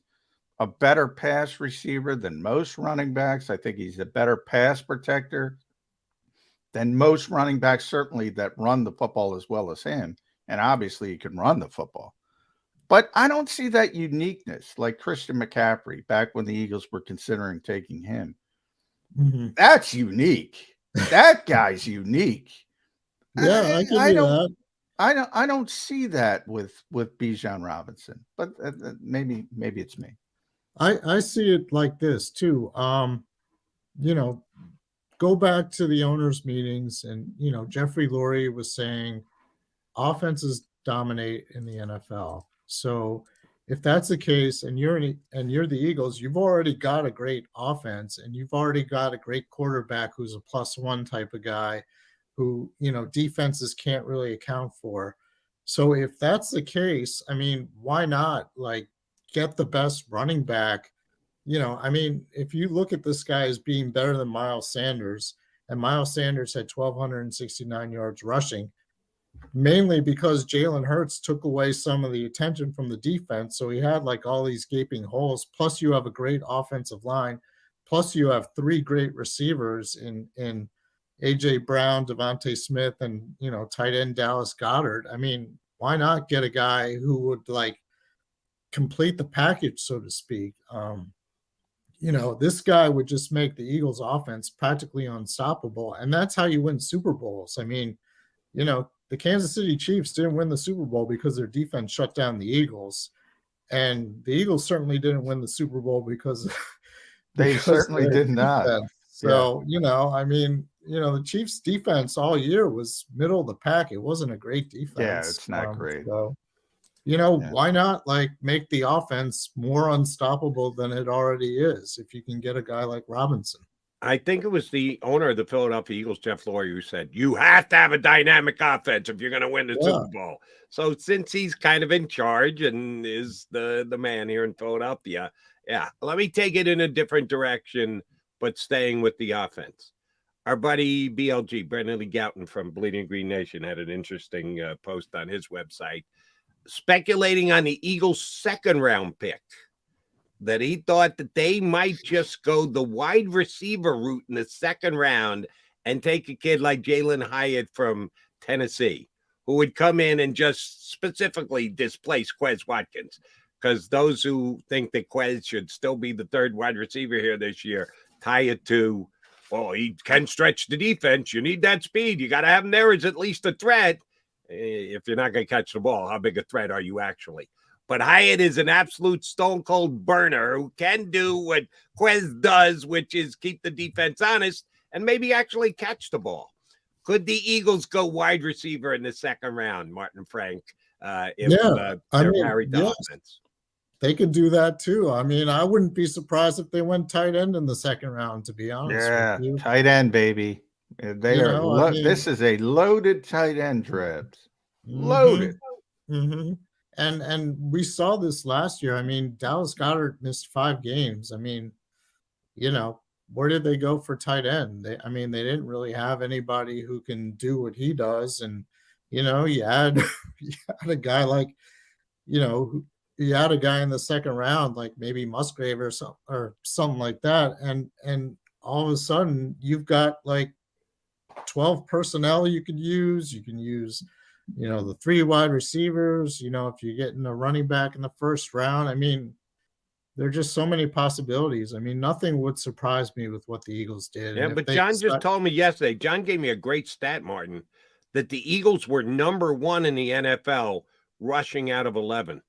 a better pass receiver than most running backs. I think he's a better pass protector than most running backs, certainly that run the football as well as him. And obviously he can run the football. But I don't see that uniqueness like Christian McCaffrey back when the Eagles were considering taking him. Mm-hmm. That's unique. That guy's unique. Yeah, I give you that. I don't see that with Bijan Robinson, but maybe it's me. I see it like this too. You know, go back to the owners' meetings, and Jeffrey Lurie was saying offenses dominate in the NFL. So if that's the case, and you're the Eagles, you've already got a great offense, and you've already got a great quarterback who's a +1 type of guy, who defenses can't really account for. So if that's the case, I mean, why not get the best running back? I mean, if you look at this guy as being better than Miles Sanders, and Miles Sanders had 1,269 yards rushing, mainly because Jalen Hurts took away some of the attention from the defense. So he had all these gaping holes. Plus, you have a great offensive line. Plus, you have 3 great receivers in A.J. Brown, Devontae Smith, and tight end Dallas Goedert. I mean, why not get a guy who would complete the package, so to speak? This guy would just make the Eagles offense practically unstoppable. And that's how you win Super Bowls. I mean, the Kansas City Chiefs didn't win the Super Bowl because their defense shut down the Eagles. And the Eagles certainly didn't win the Super Bowl because they certainly did not. So, I mean, the Chiefs defense all year was middle of the pack. It wasn't a great defense. Yeah, it's not great. So, why not make the offense more unstoppable than it already is if you can get a guy like Robinson? I think it was the owner of the Philadelphia Eagles, Jeff Lurie, who said, you have to have a dynamic offense if you're going to win the Super Bowl. So since he's kind of in charge and is the man here in Philadelphia, let me take it in a different direction, but staying with the offense. Our buddy BLG, Brendan Lee Gouton from Bleeding Green Nation, had an interesting post on his website speculating on the Eagles' second-round pick, that he thought that they might just go the wide receiver route in the second round and take a kid like Jalen Hyatt from Tennessee, who would come in and just specifically displace Quez Watkins. Because those who think that Quez should still be the third wide receiver here this year tie it to, well, he can stretch the defense. You need that speed. You got to have him there as at least a threat. If you're not going to catch the ball, how big a threat are you actually? But Hyatt is an absolute stone-cold burner who can do what Quez does, which is keep the defense honest and maybe actually catch the ball. Could the Eagles go wide receiver in the second round, Martin Frank, if they're married to offense? They could do that too. I mean, I wouldn't be surprised if they went tight end in the second round, to be honest with you. Tight end, baby. This is a loaded tight end draft. Loaded. Mm-hmm. And we saw this last year. I mean, Dallas Goedert missed 5 games. I mean, where did they go for tight end? They didn't really have anybody who can do what he does. And, you had a guy like, you had a guy in the second round, like maybe Musgrave or something like that. And all of a sudden you've got 12 personnel you could use. You can use, the 3 wide receivers, if you're getting a running back in the first round. I mean, there are just so many possibilities. I mean, nothing would surprise me with what the Eagles did. Yeah, but John just told me yesterday, John gave me a great stat, Martin, that the Eagles were number 1 in the NFL rushing out of 11.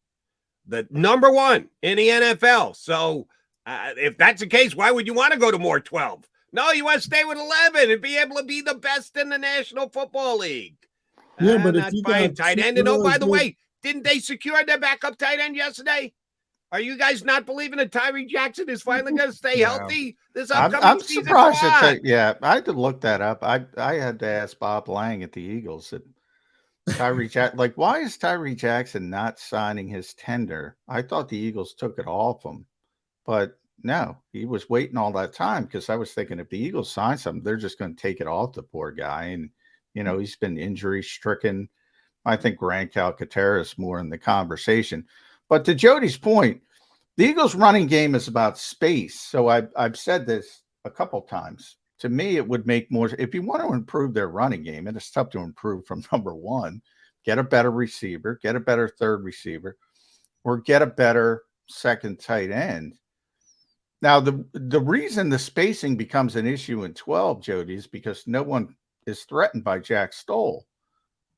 The number 1 in the NFL. So if that's the case, why would you want to go to more 12? No, you want to stay with 11 and be able to be the best in the National Football League. Yeah, but if you got tight end, and by the way, didn't they secure their backup tight end yesterday? Are you guys not believing that Tyree Jackson is finally going to stay healthy this upcoming I'm season? surprised I had to look that up. I had to ask Bob Lang at the Eagles that Tyree Jackson, why is Tyree Jackson not signing his tender? I thought the Eagles took it off him, but no, he was waiting all that time, because I was thinking if the Eagles sign something, they're just going to take it off the poor guy. And, he's been injury stricken. I think Grant Calcaterra is more in the conversation. But to Jody's point, the Eagles running game is about space. So I've said this a couple times. To me, it would make more, if you want to improve their running game, and it's tough to improve from number 1, get a better receiver, get a better third receiver, or get a better second tight end. Now, the reason the spacing becomes an issue in 12, Jody, is because no one is threatened by Jack Stoll.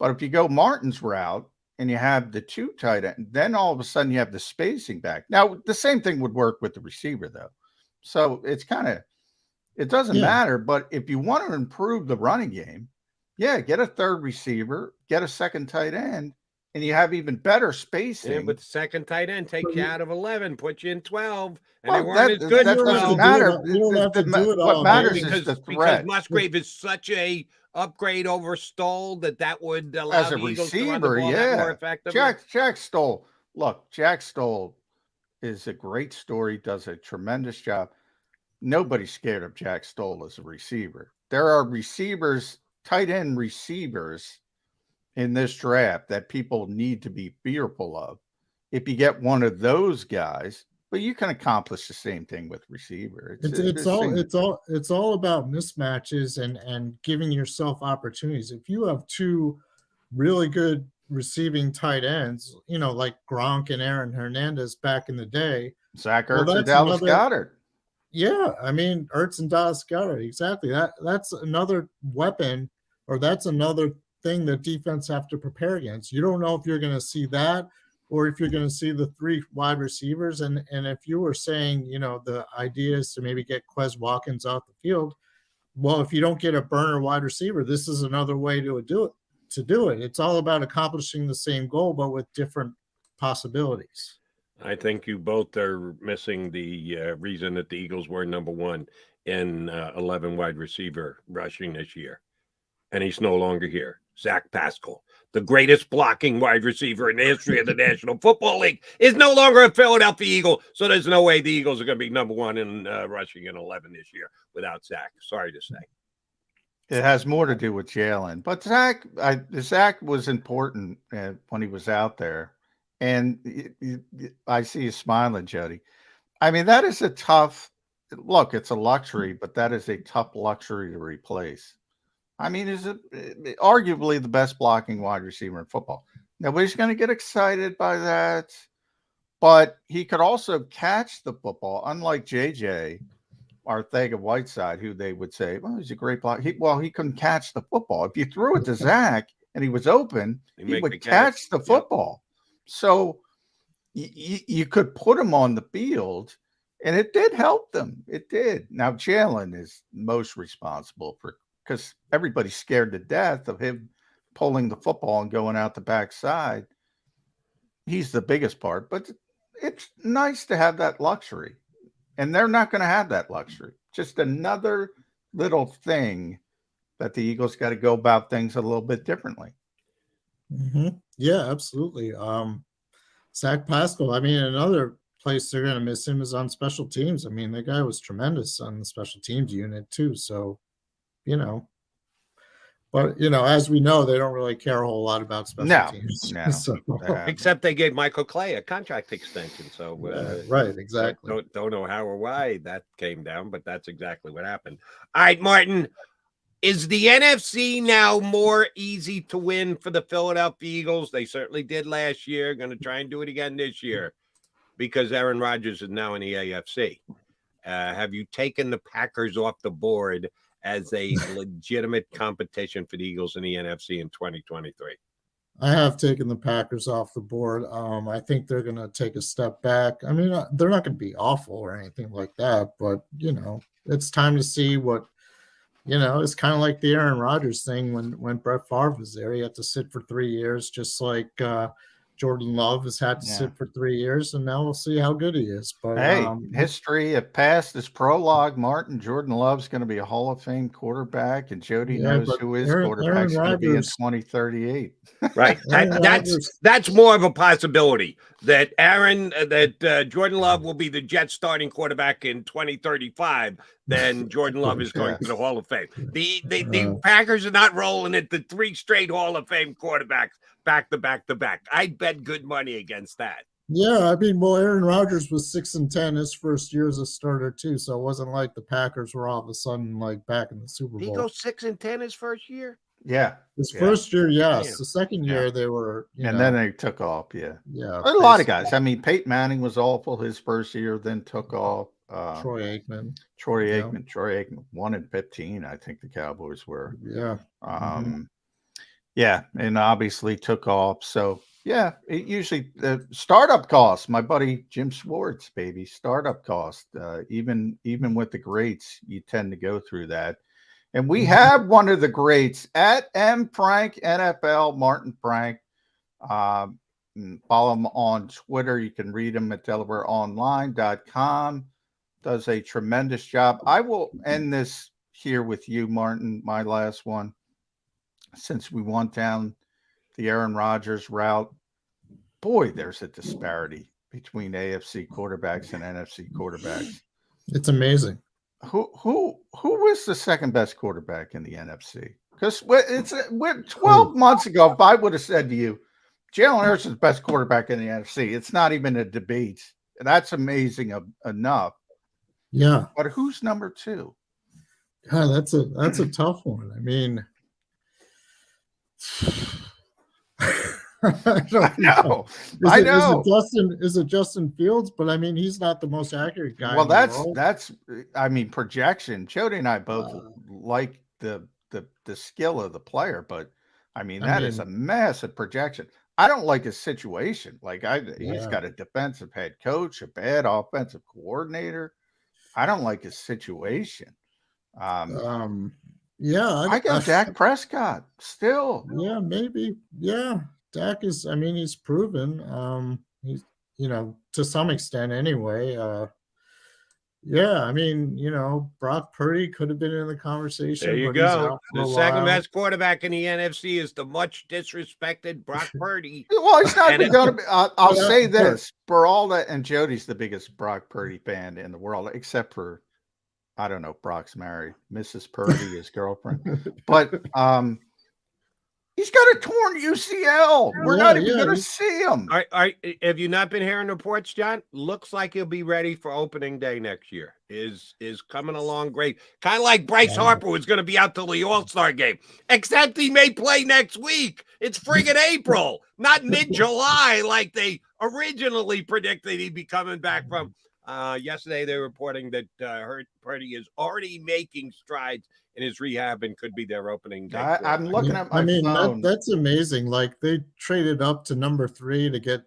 But if you go Martin's route and you have the 2 tight end, then all of a sudden you have the spacing back. Now, the same thing would work with the receiver, though. So it's kind of, it doesn't matter. But if you want to improve the running game, get a 3rd receiver, get a 2nd tight end, and you have even better spacing. Yeah, but the 2nd tight end takes you out of 11, puts you in 12, and well, they weren't as good. That doesn't matter. What matters is the threat. Because Musgrave is such a upgrade over Stoll that would allow as a the Eagles receiver, to run the ball that more effectively. Jack Stoll. Look, Jack Stoll is a great story. Does a tremendous job. Nobody's scared of Jack Stoll as a receiver. There are receivers, tight end receivers in this draft that people need to be fearful of. If you get one of those guys, but you can accomplish the same thing with receiver. It's all about mismatches and giving yourself opportunities. If you have 2 really good receiving tight ends, like Gronk and Aaron Hernandez back in the day, Zach Ertz and Dallas Goedert. Yeah, I mean Ertz and Dallas Goedert, exactly. That's another weapon, or that's another thing that defense have to prepare against. You don't know if you're going to see that or if you're going to see the 3 wide receivers. And if you were saying, the idea is to maybe get Quez Watkins off the field, well, if you don't get a burner wide receiver, this is another way to do it. It's all about accomplishing the same goal, but with different possibilities. I think you both are missing the reason that the Eagles were number 1 in 11 wide receiver rushing this year. And he's no longer here. Zach Pascal, the greatest blocking wide receiver in the history of the National Football League, is no longer a Philadelphia Eagle. So there's no way the Eagles are going to be number 1 in rushing in 11 this year without Zach. Sorry to say. It has more to do with Jalen. But Zach was important when he was out there. And I see you smiling, Jody. I mean, that is a tough look. It's a luxury, but that is a tough luxury to replace. I mean, is it arguably the best blocking wide receiver in football? Nobody's going to get excited by that, but he could also catch the football, unlike JJ Arcega-Whiteside, who they would say, well, he's a great block. He couldn't catch the football. If you threw it to Zach and he was open, he would catch the football. So you could put him on the field, and it did help them. It did. Now, Jalen is most responsible because everybody's scared to death of him pulling the football and going out the backside. He's the biggest part, but it's nice to have that luxury. And they're not going to have that luxury. Just another little thing that the Eagles got to go about things a little bit differently. Mm-hmm. Yeah, absolutely. Zach Pascal, I mean, another place they're going to miss him is on special teams. I mean, the guy was tremendous on the special teams unit too. So, but as we know, they don't really care a whole lot about special teams. No, so, except they gave Michael Clay a contract extension. So, right, exactly. Don't know how or why that came down, but that's exactly what happened. All right, Martin. Is the NFC now more easy to win for the Philadelphia Eagles? They certainly did last year. Going to try and do it again this year because Aaron Rodgers is now in the AFC. Have you taken the Packers off the board as a legitimate competition for the Eagles in the NFC in 2023? I have taken the Packers off the board. I think they're going to take a step back. I mean, they're not going to be awful or anything like that, but, it's time to see what, it's kind of like the Aaron Rodgers thing when Brett Favre was there. He had to sit for 3 years, just like Jordan Love has had to sit for 3 years, and now we'll see how good he is. But hey, history of past is prologue. Martin, Jordan Love's going to be a Hall of Fame quarterback, and Jody knows who his quarterback's going to be in 2038. Right. That's more of a possibility that Jordan Love will be the Jets starting quarterback in 2035 than Jordan Love is going to the Hall of Fame. The Packers are not rolling into 3 straight Hall of Fame quarterbacks back to back to back. I'd bet good money against that. Yeah, I mean, well, Aaron Rodgers was 6-10 his first year as a starter too, so it wasn't like the Packers were all of a sudden like back in the Super Bowl. Did he go 6-10 his first year? Yeah, his first year, yes. Damn. The second year they were, and then they took off. Yeah, a lot of guys. I mean, Peyton Manning was awful his first year, then took off. Troy Aikman, 1-15, I think the Cowboys were. Yeah. Yeah, and obviously took off. So yeah, it usually the startup costs. My buddy Jim Schwartz, baby, startup cost. Even with the greats, you tend to go through that. And we have one of the greats at M Frank NFL, Martin Frank. Follow him on Twitter. You can read him at DelawareOnline.com. Does a tremendous job. I will end this here with you, Martin, my last one. Since we went down the Aaron Rodgers route, boy, there's a disparity between AFC quarterbacks and NFC quarterbacks. It's amazing. Who was the second best quarterback in the NFC? Because 12 months ago, if I would have said to you, Jalen Hurts is the best quarterback in the NFC, it's not even a debate. That's amazing enough. Yeah. But who's number two? God, that's a tough one. I mean, I know. Is it Justin Fields? But I mean, he's not the most accurate guy. Well, that's I mean, projection. Jody and I both like the skill of the player, but I mean, that is a massive projection. I don't like his situation. He's got a defensive head coach, a bad offensive coordinator. I don't like his situation. I got Dak Prescott still. Yeah, maybe. Yeah. Dak is, I mean, he's proven. He's, to some extent anyway. I mean, Brock Purdy could have been in the conversation. There you go. The second best quarterback in the NFC is the much disrespected Brock Purdy. Well, he's not going to be. I'll say this for all that, and Jody's the biggest Brock Purdy fan in the world, except for, I don't know, Brock's married, Mrs. Purdy, his girlfriend, but he's got a torn UCL. We're not even going to see him. Have you not been hearing reports, John? Looks like he'll be ready for opening day next year. Is coming along great. Kind of like Bryce Harper was going to be out till the All-Star game, except he may play next week. It's friggin' April, not mid-July like they originally predicted he'd be coming back from. Yesterday, they were reporting that Purdy is already making strides in his rehab and could be their opening day. I'm looking at my phone. That's amazing. Like, they traded up to number 3 to get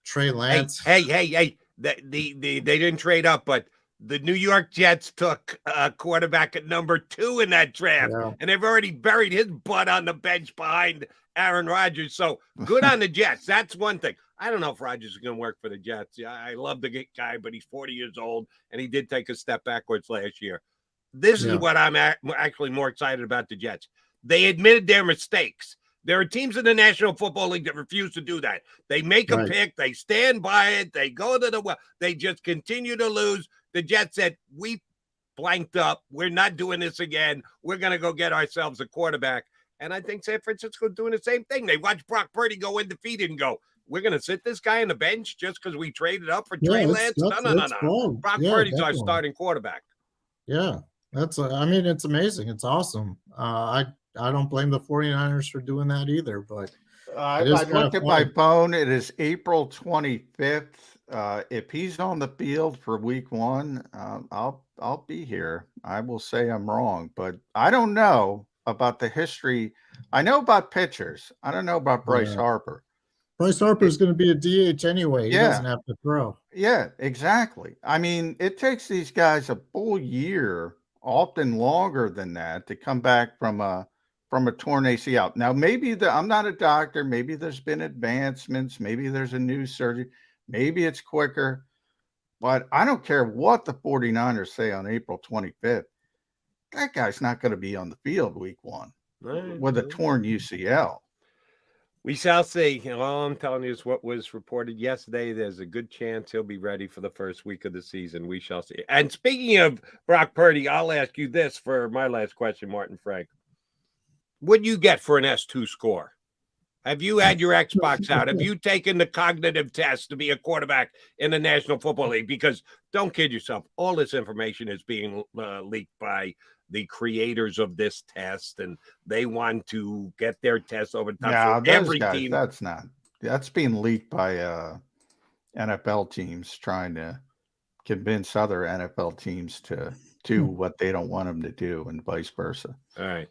Trey Lance. Hey! They didn't trade up, but the New York Jets took a quarterback at number 2 in that draft, and they've already buried his butt on the bench behind Aaron Rodgers. So good on the Jets. That's one thing. I don't know if Rodgers is going to work for the Jets. Yeah, I love the guy, but he's 40 years old, and he did take a step backwards last year. This is what I'm actually more excited about the Jets. They admitted their mistakes. There are teams in the National Football League that refuse to do that. They make a pick. They stand by it. They go to the well. They just continue to lose. The Jets said, we blanked up. We're not doing this again. We're going to go get ourselves a quarterback. And I think San Francisco's doing the same thing. They watched Brock Purdy go undefeated and go, we're going to sit this guy on the bench just because we traded up for Trey Lance? No. Brock Purdy's our starting quarterback. Yeah, it's amazing. It's awesome. I don't blame the 49ers for doing that either, but I looked at my phone. It is April 25th. If he's on the field for week 1, I'll be here. I will say I'm wrong, but I don't know about the history. I know about pitchers. I don't know about Bryce Harper. Bryce Harper is going to be a DH anyway. He doesn't have to throw. Yeah, exactly. I mean, it takes these guys a full year, often longer than that, to come back from a torn ACL. Now, maybe I'm not a doctor. Maybe there's been advancements. Maybe there's a new surgery. Maybe it's quicker. But I don't care what the 49ers say on April 25th. That guy's not going to be on the field week 1 with a torn UCL. We shall see. All I'm telling you is what was reported yesterday. There's a good chance he'll be ready for the first week of the season. We shall see. And speaking of Brock Purdy, I'll ask you this for my last question, Martin Frank. What do you get for an S2 score? Have you had your Xbox out? Have you taken the cognitive test to be a quarterback in the National Football League? Because don't kid yourself, all this information is being leaked by the creators of this test, and they want to get their test over the top. So every team. That's being leaked by NFL teams trying to convince other NFL teams to do what they don't want them to do, and vice versa. All right.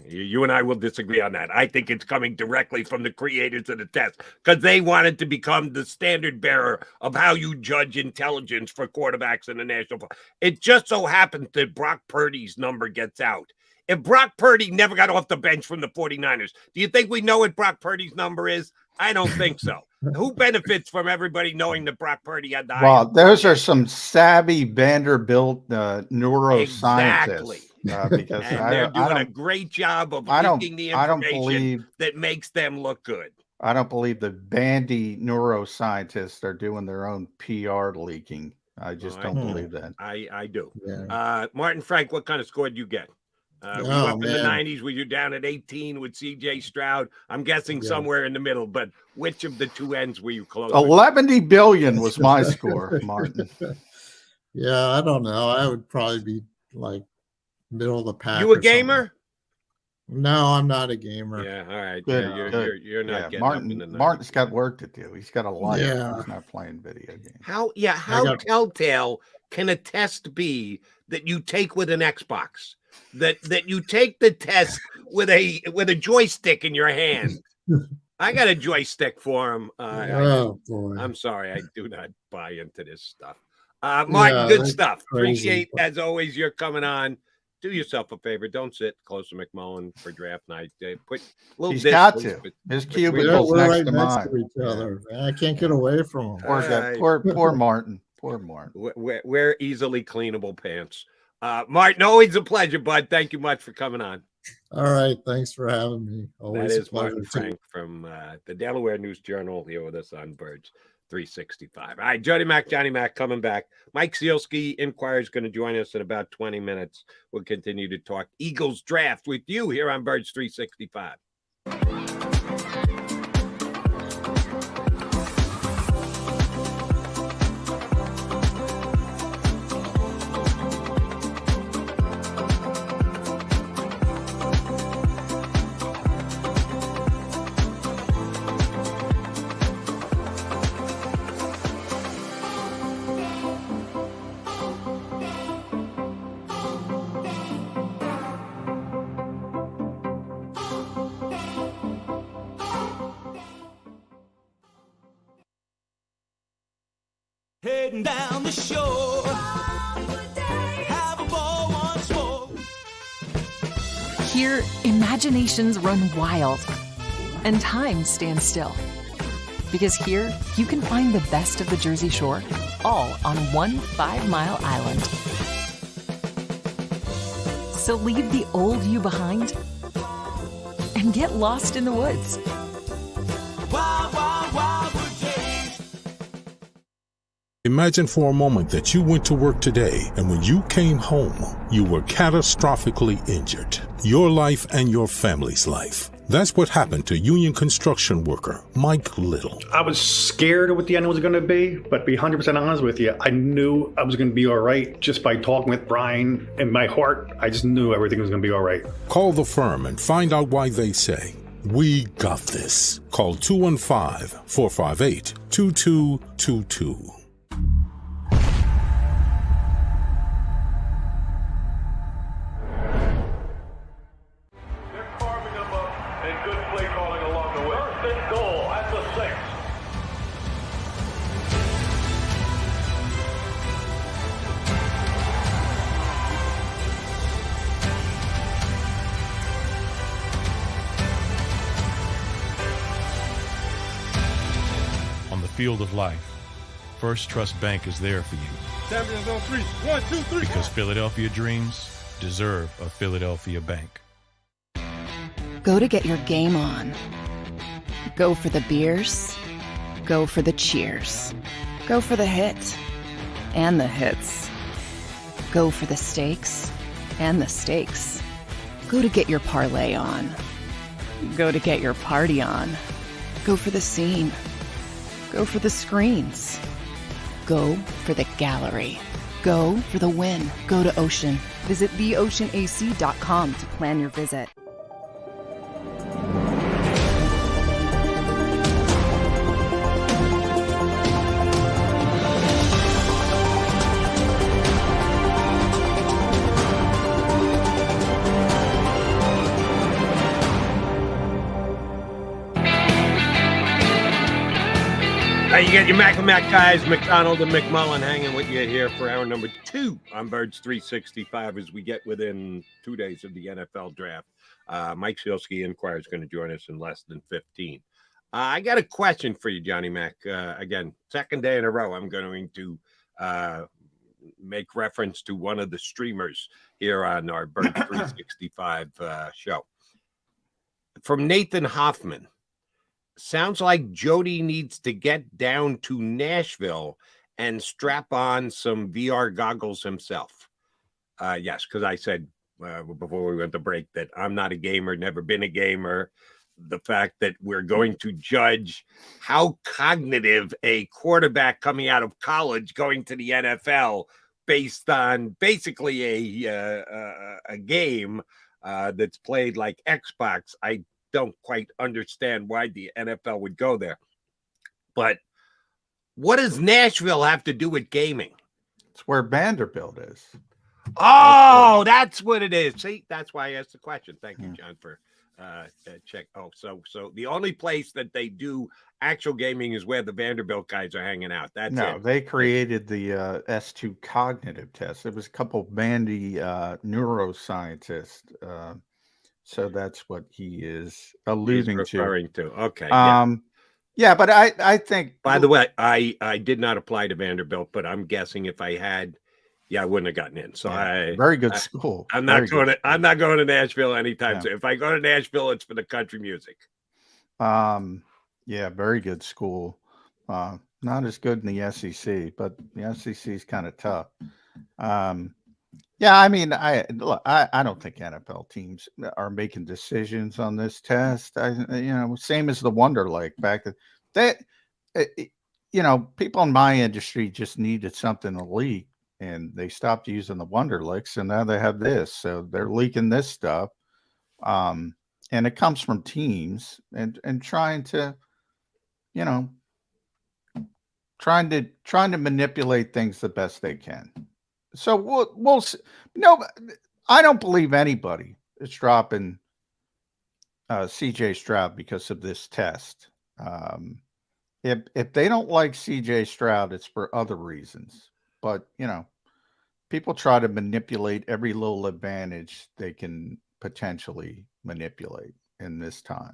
You and I will disagree on that. I think it's coming directly from the creators of the test because they wanted to become the standard bearer of how you judge intelligence for quarterbacks in the National Football. It just so happens that Brock Purdy's number gets out. If Brock Purdy never got off the bench from the 49ers, do you think we know what Brock Purdy's number is? I don't think so. Who benefits from everybody knowing that Brock Purdy had the Well, those are some savvy Vanderbilt neuroscientists. Exactly. Because and they're doing a great job of leaking the information that makes them look good. I don't believe the bandy neuroscientists are doing their own PR leaking. I just don't believe that. I do. Yeah. Martin Frank, what kind of score did you get? Were you up in the 90s? Were you down at 18 with C.J. Stroud? I'm guessing somewhere in the middle, but which of the two ends were you close? 11 billion was my score, Martin. Yeah, I don't know. I would probably be like middle of the pack. You a gamer? No, I'm not a gamer. Yeah, all right. Good. You're not getting Martin, up in the 90s. Martin's got work to do. He's got a life. Yeah. He's not playing video games. How telltale can a test be that you take with an Xbox? That you take the test with a joystick in your hand. I got a joystick for him. Boy. I'm sorry, I do not buy into this stuff. Martin, good stuff. Crazy. Appreciate, as always, you're coming on. Do yourself a favor. Don't sit close to McMullen for draft night. Put a little He's distance, got to. but- His Yeah, cubicle's we're next right to next mine. to each other. I can't get away from them. Poor Martin. Poor Martin. Wear easily cleanable pants. Martin, always a pleasure, bud. Thank you much for coming on. All right. Thanks for having me. Always That a is pleasure. Martin Frank from the Delaware News Journal here with us on Birds 365. All right, Johnny Mac coming back. Mike Sielski, Inquirer, is going to join us in about 20 minutes. We'll continue to talk Eagles draft with you here on Birds 365. Heading down the shore. Have a ball once more. Here, imaginations run wild and time stands still. Because here, you can find the best of the Jersey Shore, all on one 5-mile island. So leave the old you behind and get lost in the woods. Wild, wild, wild wood days. Imagine for a moment that you went to work today and when you came home, you were catastrophically injured. Your life and your family's life. That's what happened to union construction worker Mike Little. I was scared of what the end was going to be, but to be 100% honest with you, I knew I was going to be all right just by talking with Brian. In my heart, I just knew everything was going to be all right. Call the firm and find out why they say, "We got this." Call 215-458-2222. They're carving them up and good play calling along the way. First and goal at the 6. On the field of life, First Trust Bank is there for you Champions on 3. 1, 2, 3. because Philadelphia dreams deserve a Philadelphia bank. Go to get your game on. Go for the beers. Go for the cheers. Go for the hit and the hits. Go for the stakes and the stakes. Go to get your parlay on. Go to get your party on. Go for the scene. Go for the screens. Go for the gallery. Go for the win. Go to Ocean. Visit theoceanac.com to plan your visit. You got your Mac and Mac guys, McDonald and McMullen, hanging with you here for hour number 2 on Birds 365 as we get within 2 days of the NFL draft. Mike Sielski, Inquirer, is going to join us in less than 15. I got a question for you, Johnny Mac. Again, second day in a row, I'm going to make reference to one of the streamers here on our Birds 365 show. From Nathan Hoffman. Sounds like Jody needs to get down to Nashville and strap on some VR goggles himself. Yes, because I said before we went to break that I'm not a gamer, never been a gamer. The fact that we're going to judge how cognitive a quarterback coming out of college going to the NFL based on basically a game that's played like Xbox, I don't quite understand why the NFL would go there. But what does Nashville have to do with gaming? It's where Vanderbilt is. Oh, that's what it is. See, that's why I asked the question. Thank you, John, for check. Oh, so the only place that they do actual gaming is where the Vanderbilt guys are hanging out. That's No, it. they created the S2 cognitive test. It was a couple of bandy neuroscientists. So that's what he is alluding referring to. Okay. Yeah, but I think. By the way, I did not apply to Vanderbilt, but I'm guessing if I had, I wouldn't have gotten in. So very good school. I'm not going to Nashville anytime soon. If I go to Nashville, it's for the country music. Yeah, very good school. Not as good in the SEC, but the SEC is kind of tough. Yeah, I mean, I don't think NFL teams are making decisions on this test. Same as the Wonder Lake back then. People in my industry just needed something to leak, and they stopped using the Wonder Licks, and now they have this. So they're leaking this stuff, and it comes from teams and trying to manipulate things the best they can. So we'll see. No, I don't believe anybody is dropping CJ Stroud because of this test. If they don't like CJ Stroud, it's for other reasons. But people try to manipulate every little advantage they can potentially manipulate in this time.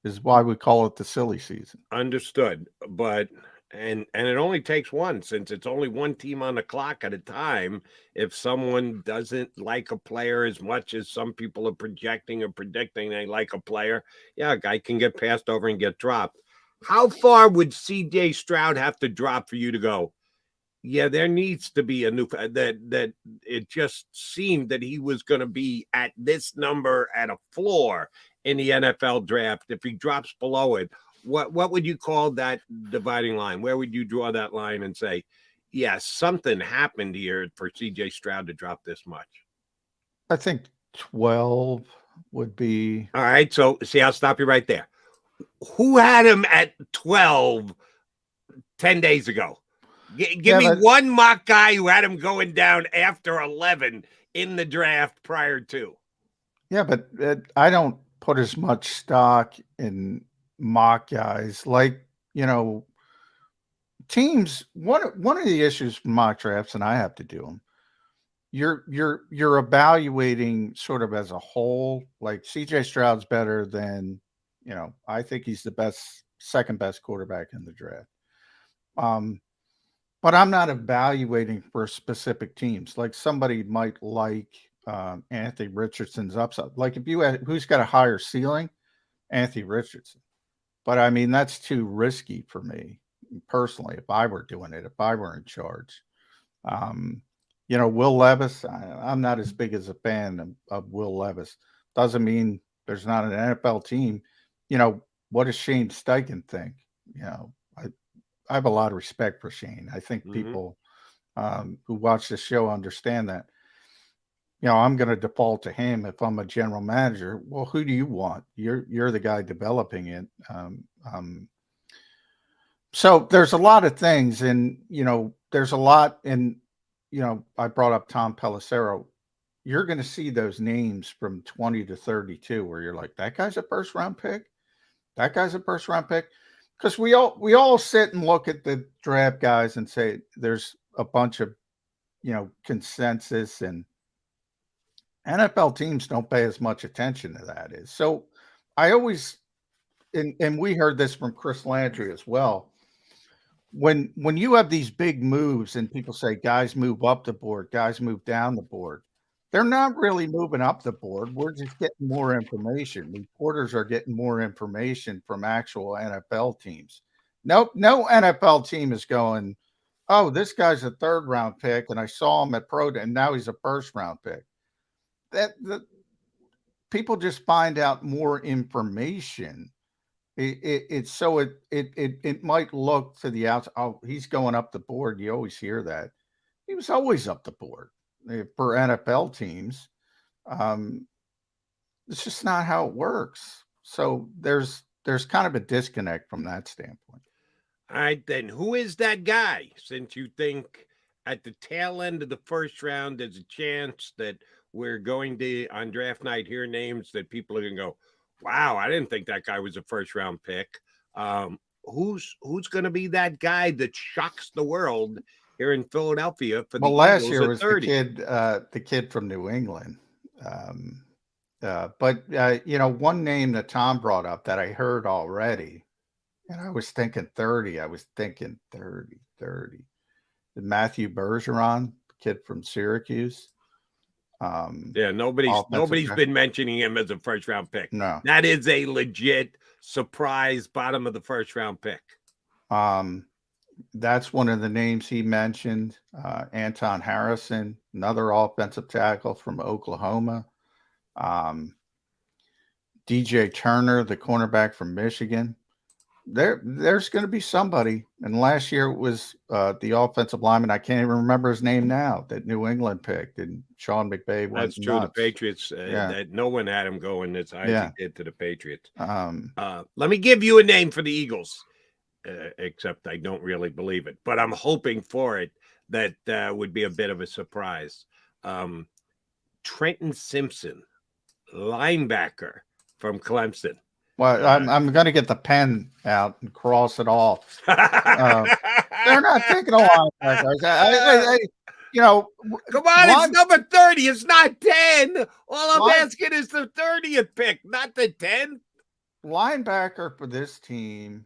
This is why we call it the silly season. Understood, but. And it only takes one, since it's only one team on the clock at a time. If someone doesn't like a player as much as some people are projecting or predicting they like a player, a guy can get passed over and get dropped. How far would CJ Stroud have to drop for you to go, there needs to be a new that it just seemed that he was going to be at this number at a floor in the NFL draft. If he drops below it, what would you call that dividing line? Where would you draw that line and say, something happened here for CJ Stroud to drop this much? I think 12 would be. All right. So see, I'll stop you right there. Who had him at 12 10 days ago? Give me one mock guy who had him going down after 11 in the draft prior to. Yeah, but I don't put as much stock in mock guys teams. One of the issues from mock drafts, and I have to do them, you're evaluating sort of as a whole. Like CJ Stroud's better than I think he's the second best quarterback in the draft, but I'm not evaluating for specific teams. Like somebody might like Anthony Richardson's upside. Like who's got a higher ceiling, Anthony Richardson. But I mean, that's too risky for me personally. If I were doing it, if I were in charge, Will Levis, I'm not as big as a fan of Will Levis. Doesn't mean there's not an NFL team. What does Shane Steichen think? I have a lot of respect for Shane. I think people who watch the show understand that. I'm going to default to him if I'm a general manager. Well, who do you want? You're the guy developing it. So there's a lot of things, and there's a lot. And I brought up Tom Pelissero. You're going to see those names from 20 to 32, where you're like, that guy's a first round pick. That guy's a first round pick. because we all sit and look at the draft guys and say there's a bunch of consensus, and NFL teams don't pay as much attention to that. Is so I always and we heard this from Chris Landry as well. When you have these big moves and people say guys move up the board, guys move down the board, they're not really moving up the board. We're just getting more information. Reporters are getting more information from actual NFL teams. No NFL team is going, oh, this guy's a 3rd round pick, and I saw him at Pro Day, and now he's a 1st round pick. People just find out more information. It might look to the outside, oh, he's going up the board. You always hear that. He was always up the board for NFL teams. It's just not how it works. So there's kind of a disconnect from that standpoint. All right, then who is that guy? Since you think at the tail end of the 1st round, there's a chance that we're going to, on draft night, hear names that people are going to go, wow, I didn't think that guy was a 1st round pick. Who's going to be that guy that shocks the world here in Philadelphia for the last Eagles year at was 30? the kid from New England. But one name that Tom brought up that I heard already, and I was thinking 30. I was thinking 30. Matthew Bergeron, kid from Syracuse. Nobody's been mentioning him as a 1st round pick. No, that is a legit surprise bottom of the 1st round pick. That's one of the names he mentioned. Anton Harrison, another offensive tackle from Oklahoma. DJ Turner, the cornerback from Michigan. There's going to be somebody. And last year it was the offensive lineman. I can't even remember his name now, that New England picked, and Sean McVay went That's true. nuts. The Patriots, that no one had him going as high as he did to the Patriots. Um, Let me give you a name for the Eagles, except I don't really believe it, but I'm hoping for it. That would be a bit of a surprise. Trenton Simpson, linebacker from Clemson. Well, I'm going to get the pen out and cross it off. They're not taking a linebacker. Come on, it's number 30. It's not 10. All I'm asking is the 30th pick, not the 10th. Linebacker for this team,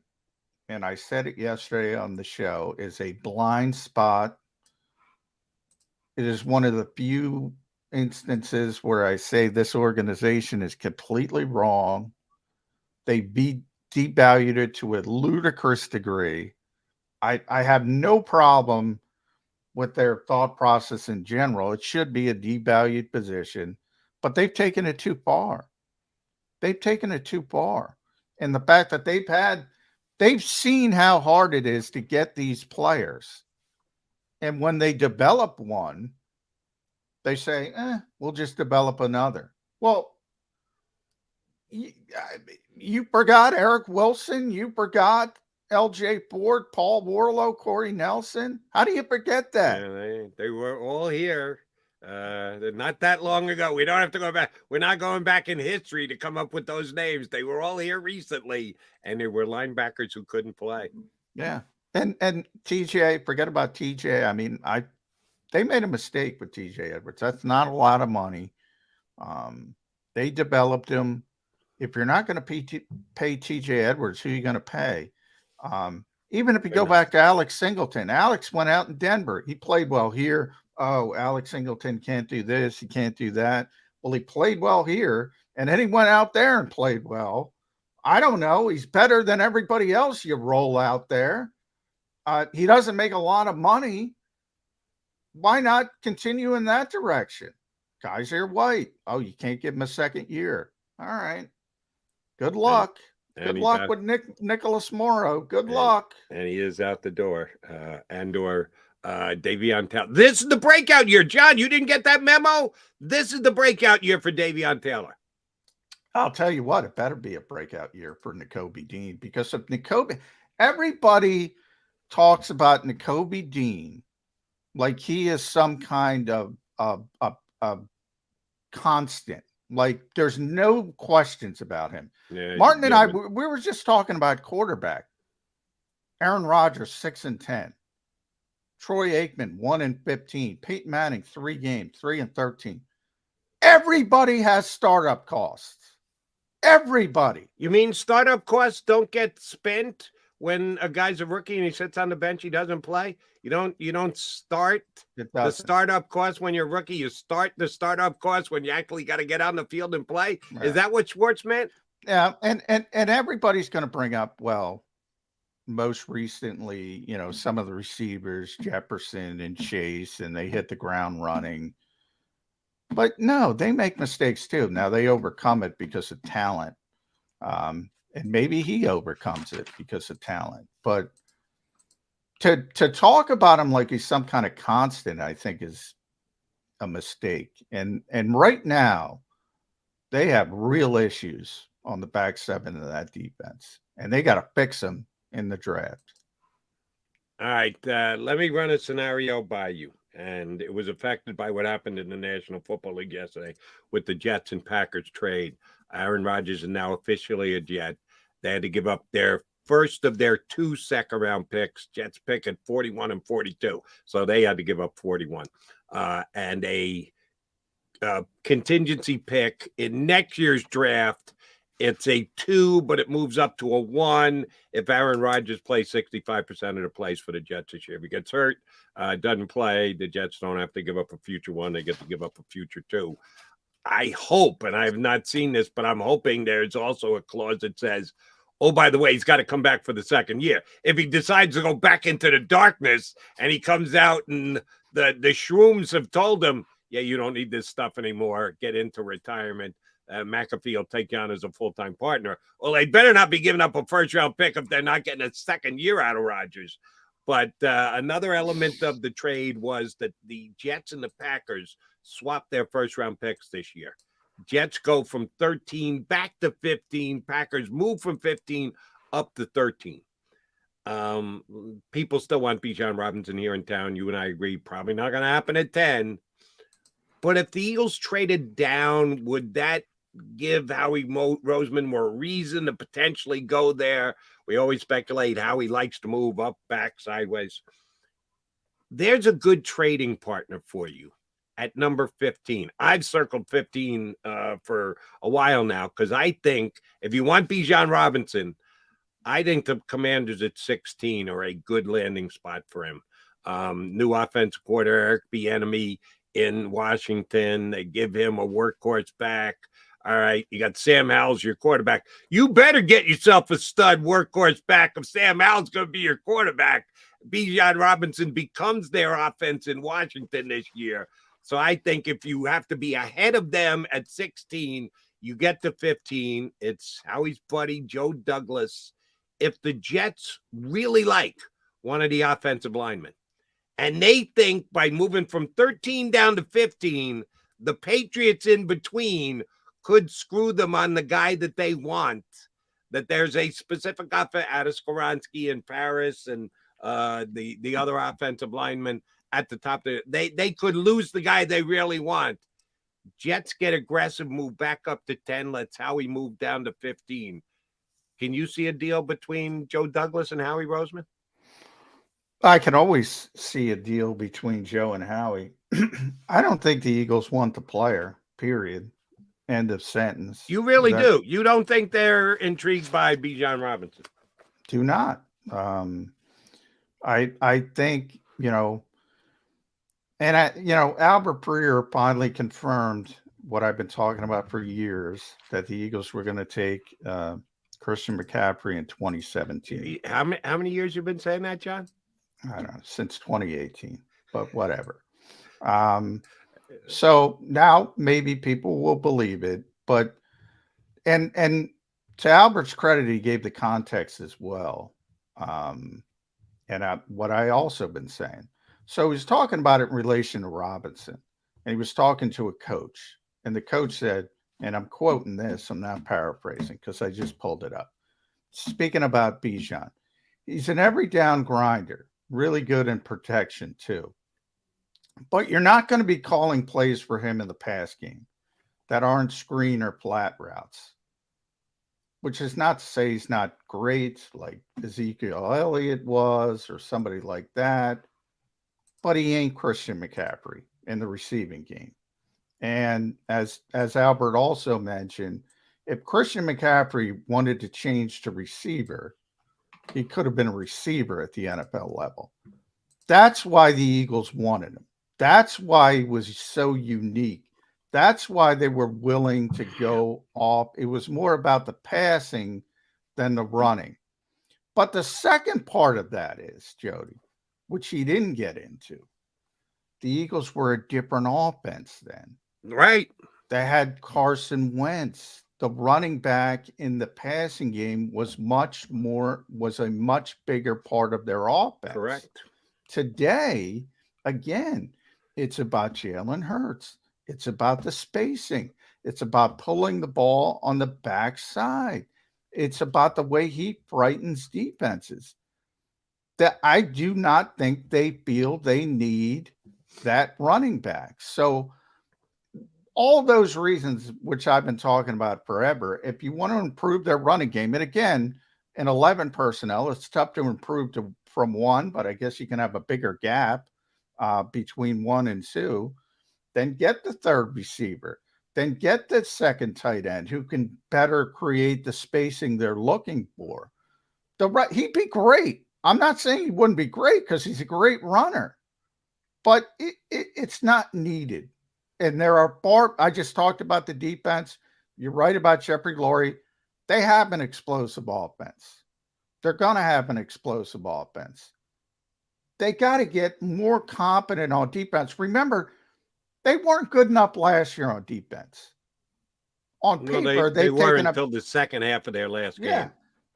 and I said it yesterday on the show, is a blind spot. It is one of the few instances where I say this organization is completely wrong. They devalued it to a ludicrous degree. I have no problem with their thought process in general. It should be a devalued position, but they've taken it too far. And the fact that they've seen how hard it is to get these players. And when they develop one, they say, we'll just develop another. Well, you forgot Eric Wilson. You forgot L.J. Ford, Paul Warlow, Corey Nelson. How do you forget that? Yeah, they were all here not that long ago. We don't have to go back. We're not going back in history to come up with those names. They were all here recently, and they were linebackers who couldn't play. Yeah. And TJ, forget about TJ. I mean, they made a mistake with TJ Edwards. That's not a lot of money. They developed him. If you're not going to pay TJ Edwards, who are you going to pay? Even if you go back to Alex Singleton, Alex went out in Denver. He played well here. Oh, Alex Singleton can't do this. He can't do that. Well, he played well here, and then he went out there and played well. I don't know. He's better than everybody else you roll out there. He doesn't make a lot of money. Why not continue in that direction? Kaiser White. Oh, you can't give him a second year. All right. Good luck. Good luck with Nicholas Morrow. Good luck. And he is out the door. Davion Taylor. This is the breakout year. John, you didn't get that memo? This is the breakout year for Davion Taylor. I'll tell you what, it better be a breakout year for Nakobe Dean, because if everybody talks about Nakobe Dean like he is some kind of constant. Like there's no questions about him. Yeah, Martin and I, we were just talking about quarterback. Aaron Rodgers 6-10. Troy Aikman 1-15. Peyton Manning 3 games, 3-13. Everybody has startup costs. Everybody. You mean startup costs don't get spent when a guy's a rookie and he sits on the bench, he doesn't play? You don't start the startup costs when you're a rookie. You start the startup costs when you actually got to get on the field and play. Right. Is that what Schwartz meant? Yeah, and everybody's going to bring up, well, most recently, some of the receivers, Jefferson and Chase, and they hit the ground running. But no, they make mistakes too. Now they overcome it because of talent. And maybe he overcomes it because of talent. But to talk about him like he's some kind of constant, I think is a mistake. And right now, they have real issues on the back seven of that defense. And they got to fix them in the draft. All right. Let me run a scenario by you. And it was affected by what happened in the National Football League yesterday with the Jets and Packers trade. Aaron Rodgers is now officially a Jet. They had to give up their first of their 2 second-round picks. Jets pick at 41 and 42. So they had to give up 41. And a contingency pick in next year's draft. It's a 2, but it moves up to a 1 if Aaron Rodgers plays 65% of the plays for the Jets this year. If he gets hurt, doesn't play, the Jets don't have to give up a future 1. They get to give up a future 2. I hope, and I have not seen this, but I'm hoping there's also a clause that says, oh, by the way, he's got to come back for the second year. If he decides to go back into the darkness and he comes out and the shrooms have told him, yeah, you don't need this stuff anymore, get into retirement, McAfee will take you on as a full-time partner. Well, they better not be giving up a first-round pick if they're not getting a second year out of Rodgers. But another element of the trade was that the Jets and the Packers swapped their first-round picks this year. Jets go from 13 back to 15. Packers move from 15 up to 13. People still want Bijan Robinson here in town. You and I agree, probably not going to happen at 10. But if the Eagles traded down, would that give Howie Roseman more reason to potentially go there? We always speculate how he likes to move up, back, sideways. There's a good trading partner for you at number 15. I've circled 15 for a while now because I think if you want Bijan Robinson, I think the Commanders at 16 are a good landing spot for him. New offensive coordinator, Eric Bieniemy in Washington. They give him a workhorse back. All right, you got Sam Howell's your quarterback. You better get yourself a stud workhorse back if Sam Howell's going to be your quarterback. Bijan Robinson becomes their offense in Washington this year. So I think if you have to be ahead of them at 16, you get to 15. It's Howie's buddy, Joe Douglas. If the Jets really like one of the offensive linemen, and they think by moving from 13 down to 15, the Patriots in between could screw them on the guy that they want, that there's a specific offer out of Skoronski and Paris and the other offensive linemen at the top. They could lose the guy they really want. Jets get aggressive, move back up to 10. Let's Howie move down to 15. Can you see a deal between Joe Douglas and Howie Roseman? I can always see a deal between Joe and Howie. I don't think the Eagles want the player, period. End of sentence. You really do? You don't think they're intrigued by Bijan Robinson? Do not. I think, and Albert Breer finally confirmed what I've been talking about for years, that the Eagles were going to take Christian McCaffrey in 2017. How many years you been saying that, John? I don't know, since 2018, but whatever. So now maybe people will believe it, but and to Albert's credit, he gave the context as well. What I also been saying. So he's talking about it in relation to Robinson, and he was talking to a coach, and the coach said, and I'm quoting this, I'm not paraphrasing because I just pulled it up. Speaking about Bijan, he's an every down grinder, really good in protection too. But you're not going to be calling plays for him in the pass game that aren't screen or flat routes. which is not to say he's not great like Ezekiel Elliott was or somebody like that, but he ain't Christian McCaffrey in the receiving game. And as Albert also mentioned, if Christian McCaffrey wanted to change to receiver, he could have been a receiver at the NFL level. That's why the Eagles wanted him. That's why he was so unique. That's why they were willing to go off. It was more about the passing than the running. But the second part of that is, Jody, which he didn't get into, the Eagles were a different offense then. Right. They had Carson Wentz. The running back in the passing game was a much bigger part of their offense. Correct. Today, again, it's about Jalen Hurts. It's about the spacing. It's about pulling the ball on the backside. It's about the way he frightens defenses. That I do not think they feel they need that running back. So all those reasons, which I've been talking about forever, if you want to improve their running game, and again, in 11 personnel, it's tough to improve from 1, but I guess you can have a bigger gap between 1 and 2. Then get the third receiver. Then get the second tight end who can better create the spacing they're looking for. He'd be great. I'm not saying he wouldn't be great because he's a great runner, but it's not needed. And there are I just talked about the defense. You're right about Jeffrey Lurie. They have an explosive offense. They're going to have an explosive offense. They got to get more competent on defense. Remember, they weren't good enough last year on defense. On paper, they weren't until the second half of their last game. Yeah.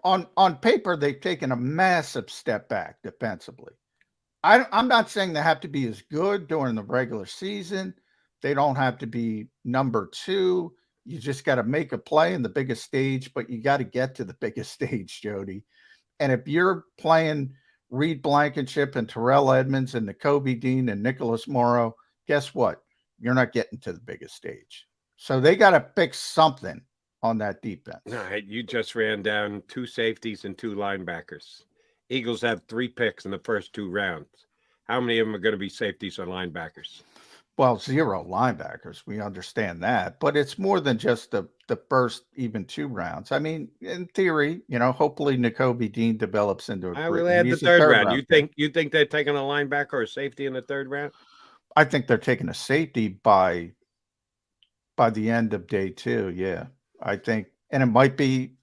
On paper, they've taken a massive step back defensively. I'm not saying they have to be as good during the regular season. They don't have to be number 2. You just got to make a play in the biggest stage, but you got to get to the biggest stage, Jody. And if you're playing Reed Blankenship and Terrell Edmonds and Nakobe Dean and Nicholas Morrow, guess what? You're not getting to the biggest stage. So they got to fix something on that defense. All right, you just ran down 2 safeties and 2 linebackers. Eagles have 3 picks in the first 2 rounds. How many of them are going to be safeties or linebackers? Well, 0 linebackers. We understand that, but it's more than just the first even 2 rounds. I mean, in theory, hopefully Nakobe Dean develops into a. I will add the third round. You think they're taking a linebacker or a safety in the 3rd round? I think they're taking a safety by the end of day 2. Yeah, I think, and it might be,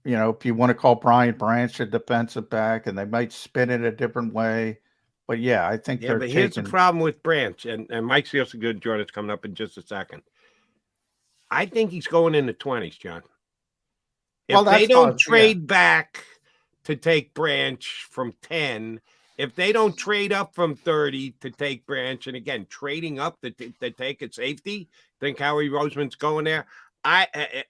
if you want to call Brian Branch a defensive back, and they might spin it a different way. But yeah, I think they're. But here's the problem with Branch, and Mike Sielski good join us coming up in just a second. I think he's going in the 20s, John. If they don't trade back to take Branch from 10, if they don't trade up from 30 to take Branch, and again, trading up to take a safety, think Howie Roseman's going there.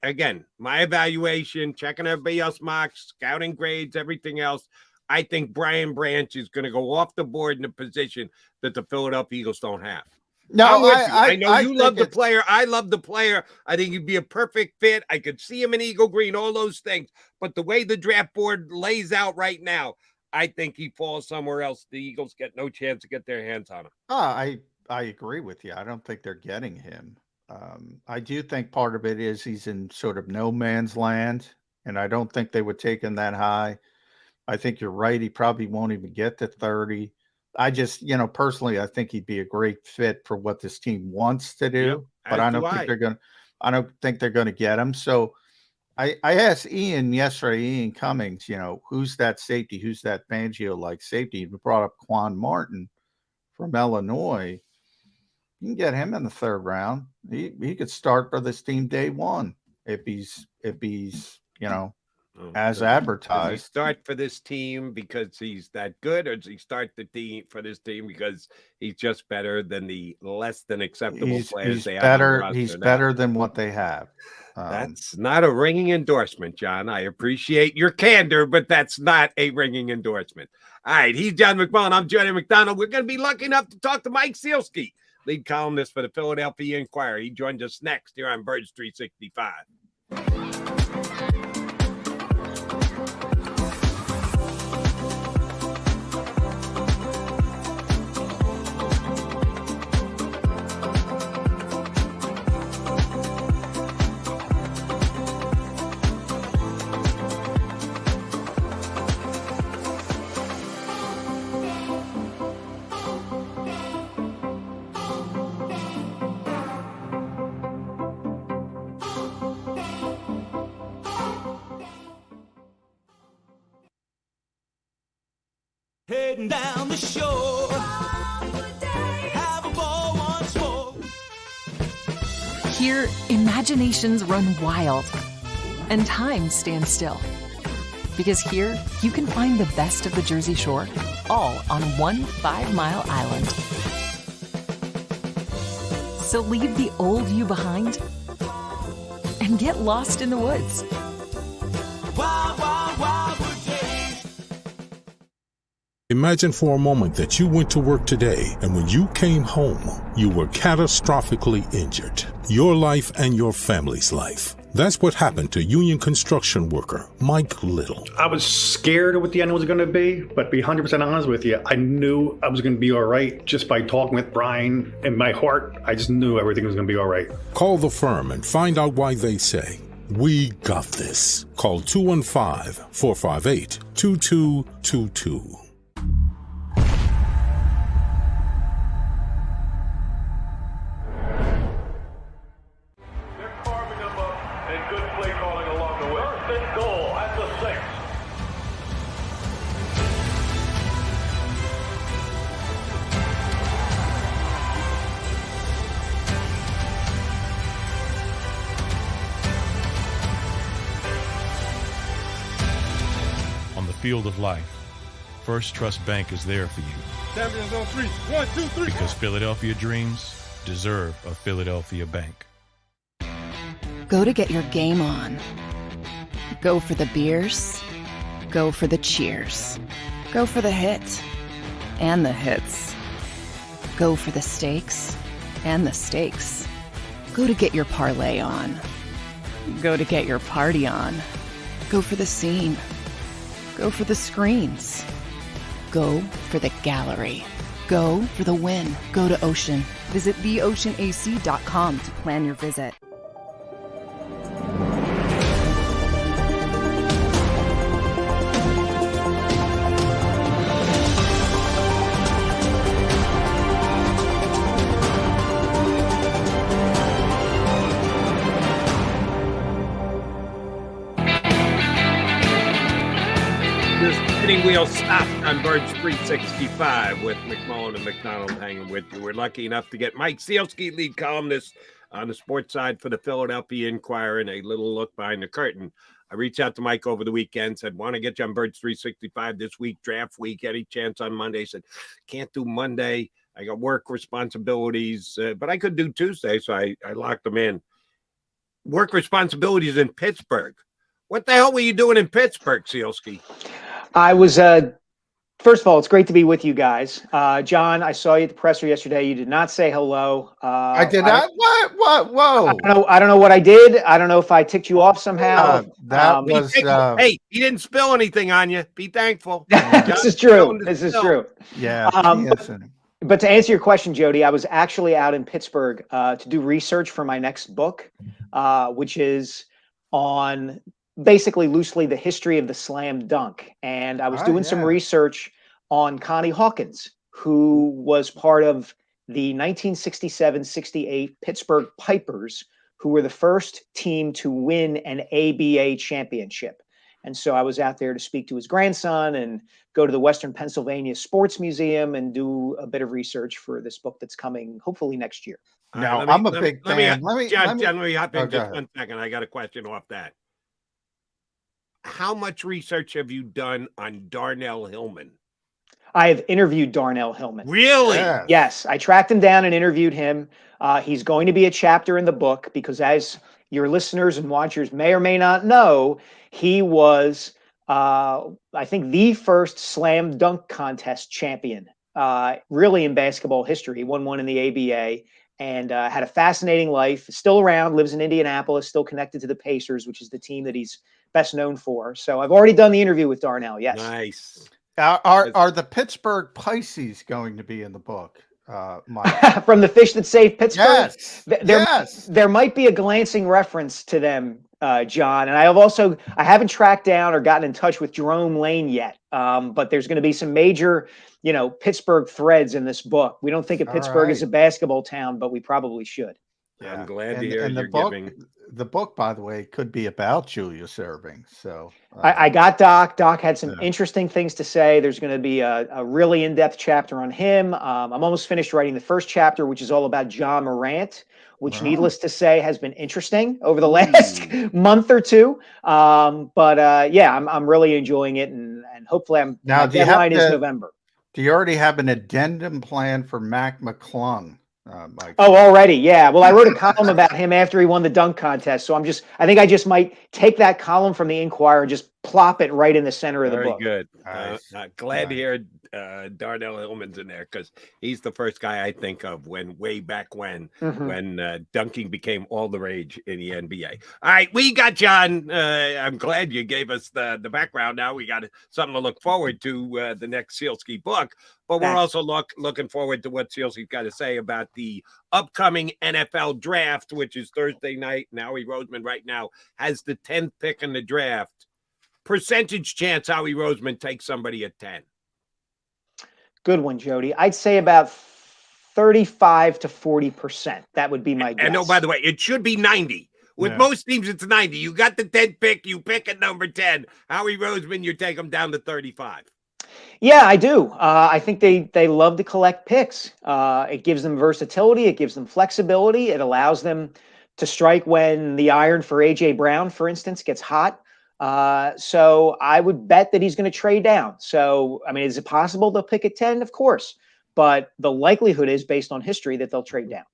Again, my evaluation, checking everybody else mocks, scouting grades, everything else. I think Brian Branch is going to go off the board in a position that the Philadelphia Eagles don't have. No, I know you love the player. I love the player. I think he'd be a perfect fit. I could see him in Eagle Green, all those things. But the way the draft board lays out right now, I think he falls somewhere else. The Eagles get no chance to get their hands on him. I agree with you. I don't think they're getting him. I do think part of it is he's in sort of no man's land, and I don't think they would take him that high. I think you're right. He probably won't even get to 30. I just, personally, I think he'd be a great fit for what this team wants to do, but I don't think they're going to get him. So I asked Ian yesterday, Ian Cummings, who's that safety? Who's that Fangio-like safety? He brought up Quan Martin from Illinois. You can get him in the 3rd round. He could start for this team day 1 if he's as advertised. Does he start for this team because he's that good, or does he start for this team because he's just better than the less than acceptable players they have? He's better than what they have. That's not a ringing endorsement, John. I appreciate your candor, but that's not a ringing endorsement. All right, he's John McMullen. I'm Johnny McDonald. We're going to be lucky enough to talk to Mike Sielski, lead columnist for the Philadelphia Inquirer. He joins us next here on Birds 365. heading down the shore. Have a ball once more. Here, imaginations run wild and time stands still. Because here, you can find the best of the Jersey Shore, all on one 5-mile island. So leave the old you behind and get lost in the woods. Wild, wild, wildwood days. Imagine for a moment that you went to work today and when you came home, you were catastrophically injured. Your life and your family's life. That's what happened to union construction worker Mike Little. I was scared of what the end was going to be, but to be 100% honest with you, I knew I was going to be all right just by talking with Brian. In my heart, I just knew everything was going to be all right. Call the firm and find out why they say, "We got this." Call 215-458-2222. They're carving them up and good play calling along the way. First and goal at the 6. On the field of life, First Trust Bank is there for you. Champions on 3. 1, 2, 3. Because Philadelphia dreams deserve a Philadelphia bank. Go to get your game on. Go for the beers. Go for the cheers. Go for the hit and the hits. Go for the stakes and the stakes. Go to get your parlay on. Go to get your party on. Go for the scene. Go for the screens. Go for the gallery. Go for the win. Go to Ocean. Visit theoceanac.com to plan your visit. Spinning wheel stopped on Birds 365 with McMullen and McDonald hanging with you. We're lucky enough to get Mike Sielski, lead columnist on the sports side for the Philadelphia Inquirer, and a little look behind the curtain. I reached out to Mike over the weekend, said, want to get you on Birds 365 this week, draft week, any chance on Monday? He said, can't do Monday. I got work responsibilities, but I could do Tuesday, so I locked them in. Work responsibilities in Pittsburgh. What the hell were you doing in Pittsburgh, Sielski? I was, first of all, it's great to be with you guys. John, I saw you at the presser yesterday. You did not say hello. I did not? What? Whoa. I don't know what I did. I don't know if I ticked you off somehow. Hey, he didn't spill anything on you. Be thankful. This is true. This is true. Yeah. But to answer your question, Jody, I was actually out in Pittsburgh to do research for my next book, which is on basically loosely the history of the slam dunk. And I was doing some research on Connie Hawkins, who was part of the 1967-68 Pittsburgh Pipers, who were the first team to win an ABA championship. And so I was out there to speak to his grandson and go to the Western Pennsylvania Sports Museum and do a bit of research for this book that's coming hopefully next year. Now, I'm a big fan. John, let me hop in just 1 second. I got a question off that. How much research have you done on Darnell Hillman? I have interviewed Darnell Hillman. Really? Yes. I tracked him down and interviewed him. He's going to be a chapter in the book because, as your listeners and watchers may or may not know, he was, I think, the first slam dunk contest champion, really in basketball history. He won one in the ABA and had a fascinating life, still around, lives in Indianapolis, still connected to the Pacers, which is the team that he's best known for. So I've already done the interview with Darnell. Yes. Nice. Are the Pittsburgh Pisces going to be in the book, Mike? From the Fish That Saved Pittsburgh? Yes. There might be a glancing reference to them, John. And I haven't tracked down or gotten in touch with Jerome Lane yet. But there's going to be some major, Pittsburgh threads in this book. We don't think of Pittsburgh as a basketball town, but we probably should. Yeah. I'm glad to hear you're giving. the book, by the way, could be about Julius Erving. So I got Doc. Doc had some Yeah. interesting things to say. There's going to be a really in-depth chapter on him. I'm almost finished writing the first chapter, which is all about John Morant, which, needless to say, has been interesting over the last month or two. Yeah, I'm really enjoying it, and hopefully Now, my do you have deadline is to- November. Do you already have an addendum plan for Mac McClung, Mike? Oh, already. Yeah. Well, I wrote a column about him after he won the dunk contest. So I think I just might take that column from the Inquirer and just plop it right in the center of the Very book. good. Nice. Glad to hear Darnell Hillman's in there, because he's the first guy I think of way back when dunking became all the rage in the NBA. All right, we got John. I'm glad you gave us the background. Now we got something to look forward to, the next Sielski book. But we're also looking forward to what Sielski's got to say about the upcoming NFL draft, which is Thursday night. And Howie Roseman right now has the 10th pick in the draft. Percentage chance Howie Roseman takes somebody at 10. Good one, Jody. I'd say about 35 to 40%. That would be my guess. And by the way, it should be 90. With most teams, it's 90. You got the 10th pick. You pick at number 10. Howie Roseman, you take him down to 35. Yeah, I do. I think they love to collect picks. It gives them versatility. It gives them flexibility. It allows them to strike when the iron for A.J. Brown, for instance, gets hot. So I would bet that he's going to trade down. So, I mean, is it possible they'll pick at 10? Of course. But the likelihood is, based on history, that they'll trade down.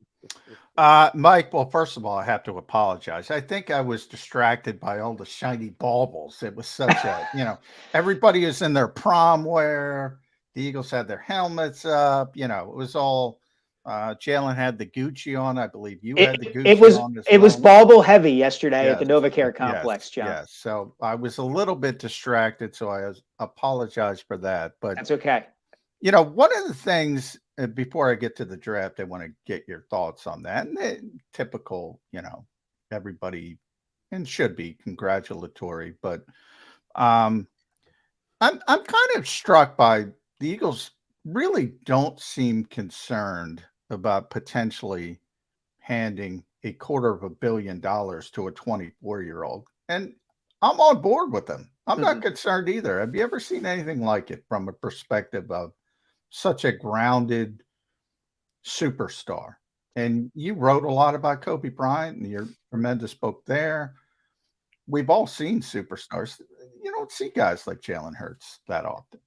Mike, well, first of all, I have to apologize. I think I was distracted by all the shiny baubles. It was such a, everybody was in their prom wear. The Eagles had their helmets up. It was all, Jalen had the Gucci on. I believe you had the Gucci on as well. It was bauble heavy yesterday at the NovaCare complex, John. Yes. So I was a little bit distracted, so I apologize for that. But that's okay. One of the things, before I get to the draft, I want to get your thoughts on that. And typical, everybody, and should be congratulatory, but I'm kind of struck by the Eagles really don't seem concerned about potentially handing $250 million to a 24-year-old. And I'm on board with them. I'm not concerned either. Have you ever seen anything like it from a perspective of such a grounded superstar? And you wrote a lot about Kobe Bryant and your tremendous book there. We've all seen superstars. You don't see guys like Jalen Hurts that often.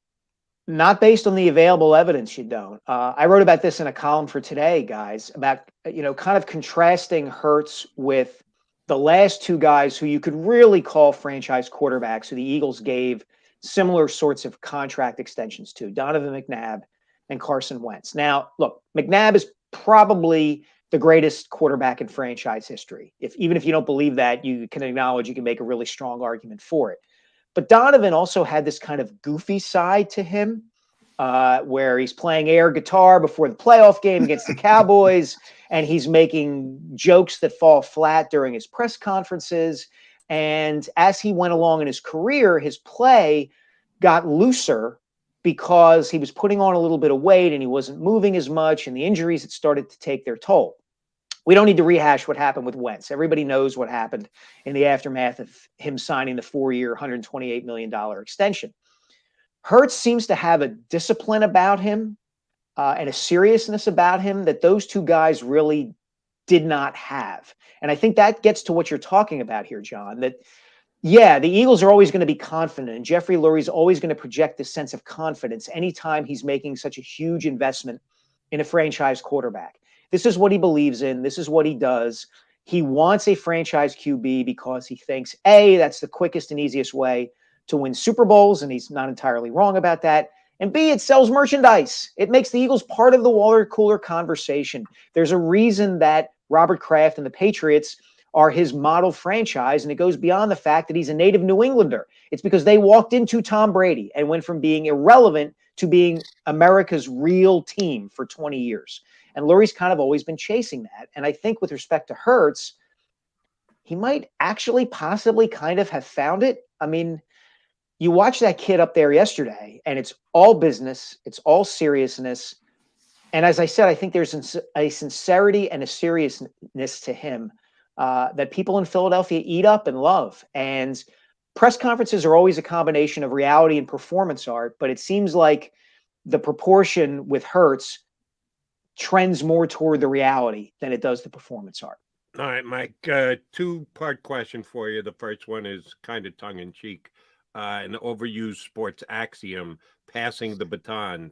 Not based on the available evidence, you don't. I wrote about this in a column for today, guys, about, kind of contrasting Hurts with the last two guys who you could really call franchise quarterbacks, who the Eagles gave similar sorts of contract extensions to, Donovan McNabb and Carson Wentz. Now, look, McNabb is probably the greatest quarterback in franchise history. Even if you don't believe that, you can acknowledge you can make a really strong argument for it. But Donovan also had this kind of goofy side to him, where he's playing air guitar before the playoff game against the Cowboys, and he's making jokes that fall flat during his press conferences. And as he went along in his career, his play got looser because he was putting on a little bit of weight and he wasn't moving as much, and the injuries had started to take their toll. We don't need to rehash what happened with Wentz. Everybody knows what happened in the aftermath of him signing the 4-year, $128 million extension. Hurts seems to have a discipline about him and a seriousness about him that those two guys really did not have. And I think that gets to what you're talking about here, John, that, yeah, the Eagles are always going to be confident, and Jeffrey Lurie's always going to project this sense of confidence anytime he's making such a huge investment in a franchise quarterback. This is what he believes in. This is what he does. He wants a franchise QB because he thinks, A, that's the quickest and easiest way to win Super Bowls, and he's not entirely wrong about that. And B, it sells merchandise. It makes the Eagles part of the water cooler conversation. There's a reason that Robert Kraft and the Patriots are his model franchise, and it goes beyond the fact that he's a native New Englander. It's because they walked into Tom Brady and went from being irrelevant to being America's real team for 20 years. And Lurie's kind of always been chasing that. And I think with respect to Hurts, he might actually possibly kind of have found it. I mean, you watch that kid up there yesterday, and it's all business. It's all seriousness. And as I said, I think there's a sincerity and a seriousness to him that people in Philadelphia eat up and love. And press conferences are always a combination of reality and performance art, but it seems like the proportion with Hurts trends more toward the reality than it does the performance art. All right, Mike, two-part question for you. The first one is kind of tongue-in-cheek. An overused sports axiom, passing the baton.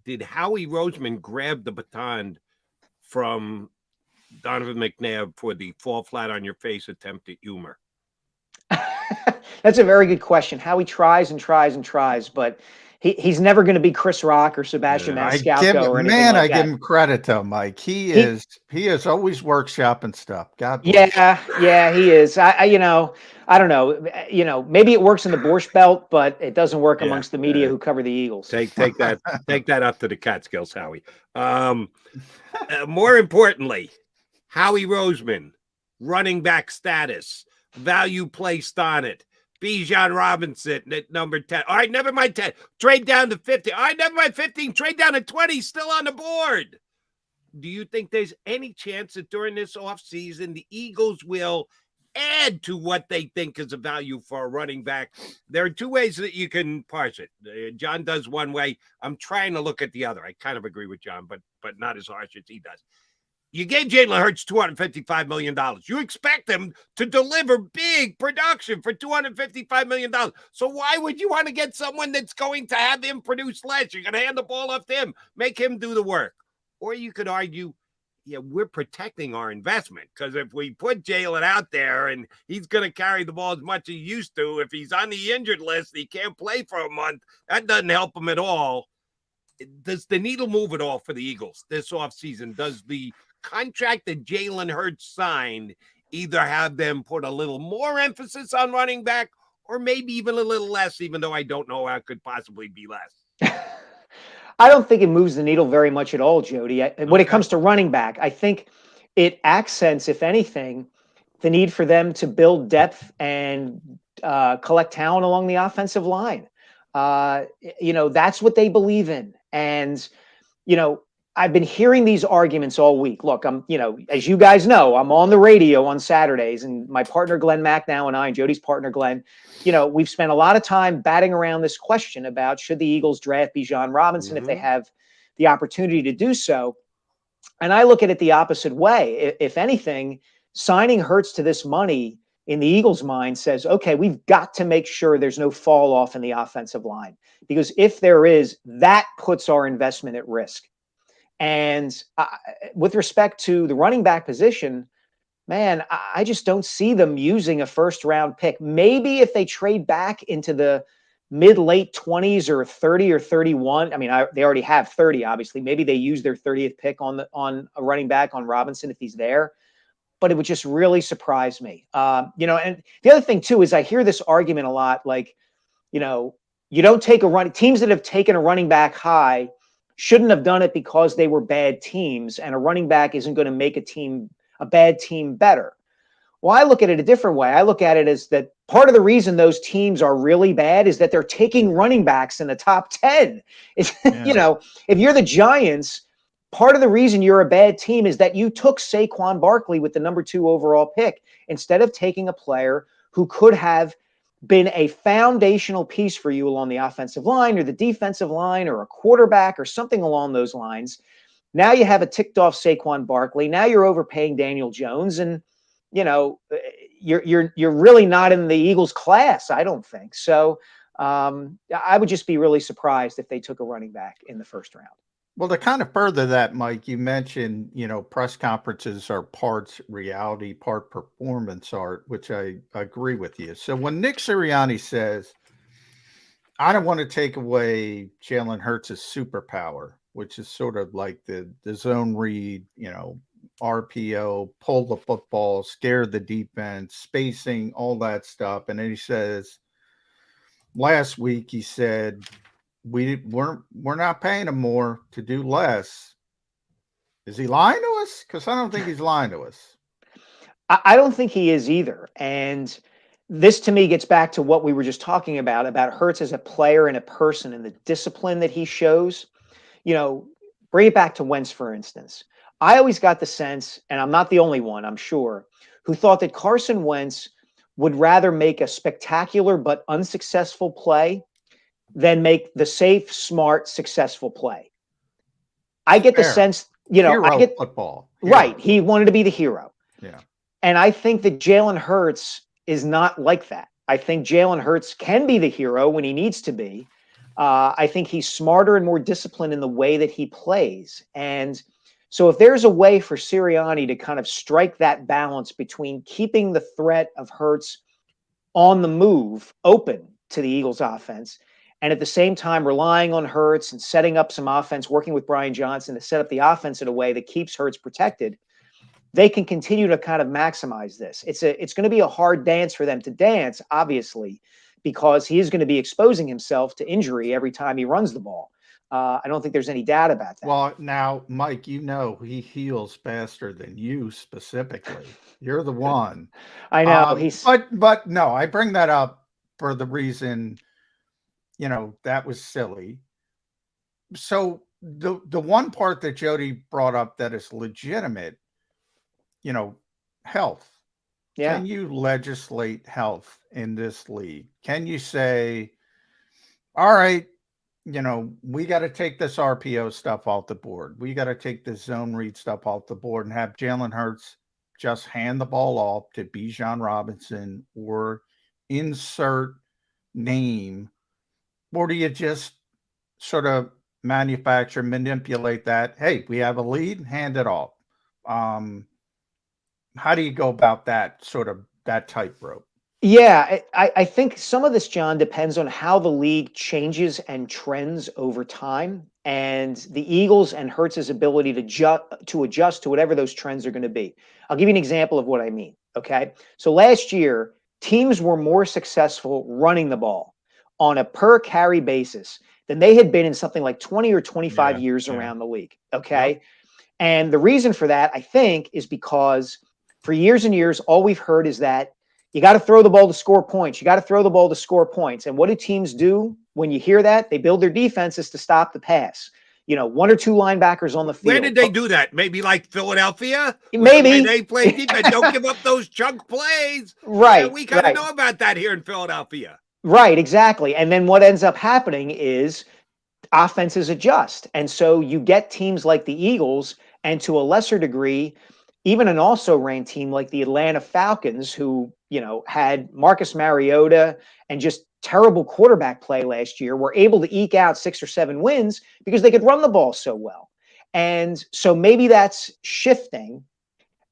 Did Howie Roseman grab the baton from Donovan McNabb for the fall flat on your face attempt at humor? That's a very good question. Howie tries and tries and tries, but he's never going to be Chris Rock or Sebastian Maniscalco or anything like that. I give him credit though, Mike. He is always workshopping stuff. God bless. Yeah, he is. I don't know. Maybe it works in the Borscht Belt, but it doesn't work amongst the media who cover the Eagles. Take that up to the Catskills, Howie. More importantly, Howie Roseman, running back status, value placed on it. Bijan Robinson at number 10. All right, never mind 10. Trade down to 50. All right, never mind 15. Trade down to 20. Still on the board. Do you think there's any chance that during this offseason the Eagles will add to what they think is a value for a running back? There are two ways that you can parse it. John does one way. I'm trying to look at the other. I kind of agree with John, but not as harsh as he does. You gave Jalen Hurts $255 million. You expect him to deliver big production for $255 million. So why would you want to get someone that's going to have him produce less? You're going to hand the ball off to him, make him do the work. Or you could argue, yeah, we're protecting our investment, because if we put Jalen out there and he's going to carry the ball as much as he used to, if he's on the injured list, he can't play for a month, that doesn't help him at all. Does the needle move at all for the Eagles this offseason? Does the contract that Jalen Hurts signed either have them put a little more emphasis on running back or maybe even a little less, even though I don't know how it could possibly be less? I don't think it moves the needle very much at all, Jody. When it comes to running back, I think it accents, if anything, the need for them to build depth and collect talent along the offensive line. That's what they believe in. And, I've been hearing these arguments all week. Look, as you guys know, I'm on the radio on Saturdays, and my partner Glenn Macnow and I, and Jody's partner Glenn, we've spent a lot of time batting around this question about should the Eagles draft Bijan Robinson if they have the opportunity to do so. And I look at it the opposite way. If anything, signing Hurts to this money in the Eagles' mind says, okay, we've got to make sure there's no fall off in the offensive line, because if there is, that puts our investment at risk. And with respect to the running back position, man, I just don't see them using a first-round pick. Maybe if they trade back into the mid-late 20s or 30 or 31. I mean, they already have 30, obviously. Maybe they use their 30th pick on a running back, on Robinson, if he's there. But it would just really surprise me. And the other thing, too, is I hear this argument a lot, like, you don't take teams that have taken a running back high shouldn't have done it because they were bad teams, and a running back isn't going to make a bad team better. Well, I look at it a different way. I look at it as that part of the reason those teams are really bad is that they're taking running backs in the top 10. If you're the Giants, part of the reason you're a bad team is that you took Saquon Barkley with the number 2 overall pick instead of taking a player who could have been a foundational piece for you along the offensive line or the defensive line or a quarterback or something along those lines. Now you have a ticked off Saquon Barkley. Now you're overpaying Daniel Jones, and you're really not in the Eagles class, I don't think. So I would just be really surprised if they took a running back in the first round. Well, to kind of further that, Mike, you mentioned, press conferences are part reality, part performance art, which I agree with you. So when Nick Sirianni says, I don't want to take away Jalen Hurts' superpower, which is sort of like the zone read, RPO, pull the football, scare the defense, spacing, all that stuff. And then he says, last week he said, we're not paying him more to do less. Is he lying to us? Because I don't think he's lying to us. I don't think he is either. And this to me gets back to what we were just talking about Hurts as a player and a person and the discipline that he shows. Bring it back to Wentz, for instance. I always got the sense, and I'm not the only one, I'm sure, who thought that Carson Wentz would rather make a spectacular but unsuccessful play than make the safe, smart, successful play. I get the sense, Hero football. Right. He wanted to be the hero. Yeah. And I think that Jalen Hurts is not like that. I think Jalen Hurts can be the hero when he needs to be. I think he's smarter and more disciplined in the way that he plays. And so if there's a way for Sirianni to kind of strike that balance between keeping the threat of Hurts on the move open to the Eagles offense, and at the same time relying on Hurts and setting up some offense, working with Brian Johnson to set up the offense in a way that keeps Hurts protected, they can continue to kind of maximize this. It's going to be a hard dance for them to dance, obviously, because he is going to be exposing himself to injury every time he runs the ball. I don't think there's any doubt about that. Well, now, Mike, he heals faster than you specifically. You're the one. I know. But no, I bring that up for the reason, that was silly. So the one part that Jody brought up that is legitimate, health. Yeah. Can you legislate health in this league? Can you say, all right, we got to take this RPO stuff off the board. We got to take this zone read stuff off the board and have Jalen Hurts just hand the ball off to Bijan Robinson or insert name? Or do you just sort of manipulate that? Hey, we have a lead, hand it off. How do you go about that tightrope? Yeah, I think some of this, John, depends on how the league changes and trends over time, and the Eagles and Hurts' ability to adjust to whatever those trends are going to be. I'll give you an example of what I mean, okay? So last year, teams were more successful running the ball on a per-carry basis than they had been in something like 20 or 25 years around the league, okay? Yep. And the reason for that, I think, is because for years and years, all we've heard is that you got to throw the ball to score points. You got to throw the ball to score points. And what do teams do when you hear that? They build their defenses to stop the pass. One or two linebackers on the field. Where did they do that? Maybe like Philadelphia? Maybe. They play defense. Don't give up those chunk plays. Right. Yeah, we kind of know about that here in Philadelphia. Right, exactly. And then what ends up happening is offenses adjust. And so you get teams like the Eagles, and to a lesser degree, even an also-ran team like the Atlanta Falcons, who, had Marcus Mariota and just terrible quarterback play last year, were able to eke out 6 or 7 wins because they could run the ball so well. And so maybe that's shifting,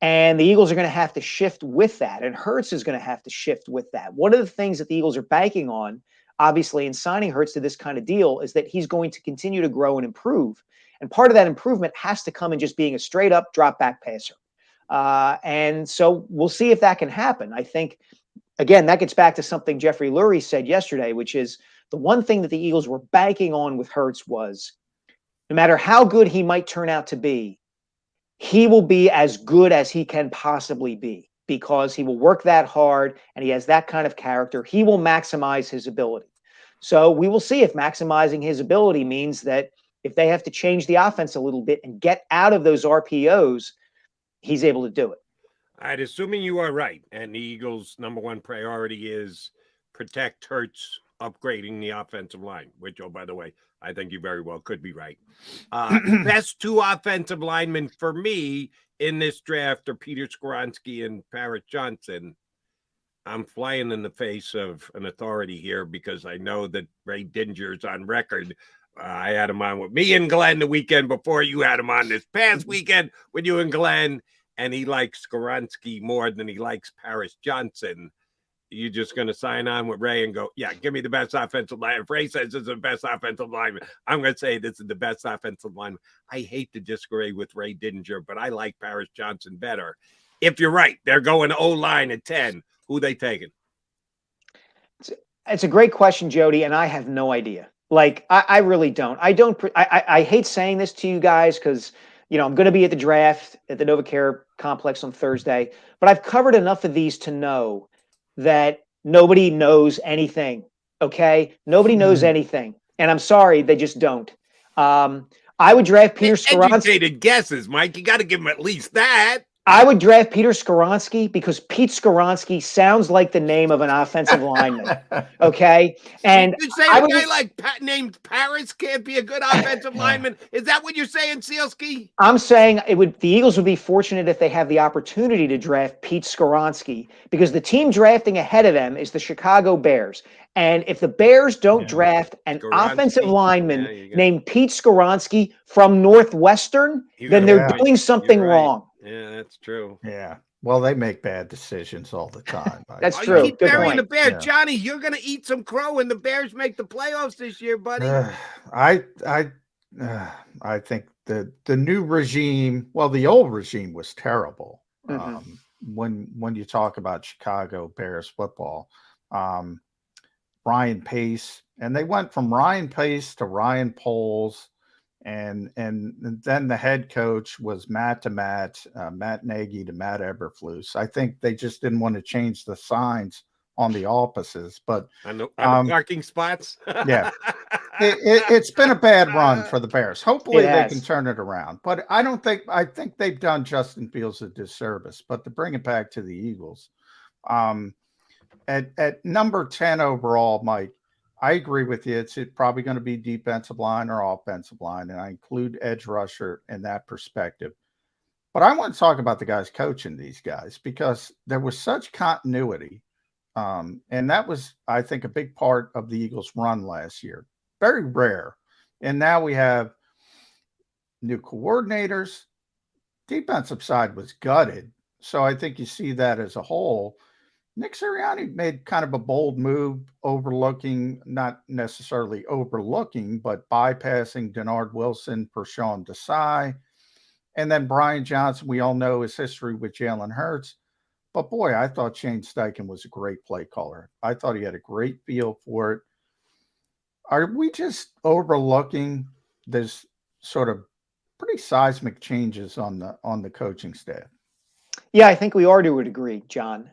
and the Eagles are going to have to shift with that, and Hurts is going to have to shift with that. One of the things that the Eagles are banking on, obviously, in signing Hurts to this kind of deal is that he's going to continue to grow and improve. And part of that improvement has to come in just being a straight-up drop-back passer. And so we'll see if that can happen. I think, again, that gets back to something Jeffrey Lurie said yesterday, which is the one thing that the Eagles were banking on with Hurts was no matter how good he might turn out to be, he will be as good as he can possibly be because he will work that hard and he has that kind of character. He will maximize his ability. So we will see if maximizing his ability means that if they have to change the offense a little bit and get out of those RPOs, he's able to do it. All right, assuming you are right, and the Eagles' number one priority is protect Hurts, upgrading the offensive line, which, oh, by the way, I think you very well could be right. Best 2 offensive linemen for me in this draft are Peter Skoronski and Paris Johnson. I'm flying in the face of an authority here because I know that Ray Dinger's on record. I had him on with me and Glenn the weekend before. You had him on this past weekend with you and Glenn, and he likes Skoronski more than he likes Paris Johnson. You're just going to sign on with Ray and go, yeah, give me the best offensive line. If Ray says this is the best offensive lineman, I'm going to say this is the best offensive lineman. I hate to disagree with Ray Didinger, but I like Paris Johnson better. If you're right, they're going O-line at 10. Who they taking? It's a great question, Jody, and I have no idea. Like, I really don't. I hate saying this to you guys because, I'm going to be at the draft at the NovaCare complex on Thursday, but I've covered enough of these to know that nobody knows anything, okay? Nobody knows anything, and I'm sorry, they just don't. I would draft Peter Skoronski. Educated guesses, Mike. You got to give him at least that. I would draft Peter Skoronski because Pete Skoronski sounds like the name of an offensive lineman. Okay, and you're saying a guy like named Paris can't be a good offensive lineman. Is that what you're saying, Sielski? I'm saying the Eagles would be fortunate if they have the opportunity to draft Pete Skoronski because the team drafting ahead of them is the Chicago Bears. And if the Bears don't draft an offensive lineman named Pete Skoronski from Northwestern, then they're doing something wrong. Yeah, that's true. Yeah. Well, they make bad decisions all the time. That's true. You keep burying the Bears. Yeah. Johnny, you're going to eat some crow when the Bears make the playoffs this year, buddy. I think the new regime, well, the old regime was terrible. When you talk about Chicago Bears football, Ryan Pace, and they went from Ryan Pace to Ryan Poles. And then the head coach was Matt Nagy to Matt Eberflus. I think they just didn't want to change the signs on the offices, but on the parking spots. Yeah, it's been a bad run for the Bears. Hopefully they can turn it around, but I think they've done Justin Fields a disservice. But to bring it back to the Eagles, at number 10 overall, Mike, I agree with you. It's probably going to be defensive line or offensive line, and I include edge rusher in that perspective. But I want to talk about the guys coaching these guys because there was such continuity, and that was, I think, a big part of the Eagles' run last year. Very rare. And now we have new coordinators. Defensive side was gutted, so I think you see that as a whole. Nick Sirianni made kind of a bold move, not necessarily overlooking, but bypassing Denard Wilson for Sean Desai. And then Brian Johnson, we all know his history with Jalen Hurts. But boy, I thought Shane Steichen was a great play caller. I thought he had a great feel for it. Are we just overlooking this sort of pretty seismic changes on the coaching staff? Yeah, I think we are to a degree, John,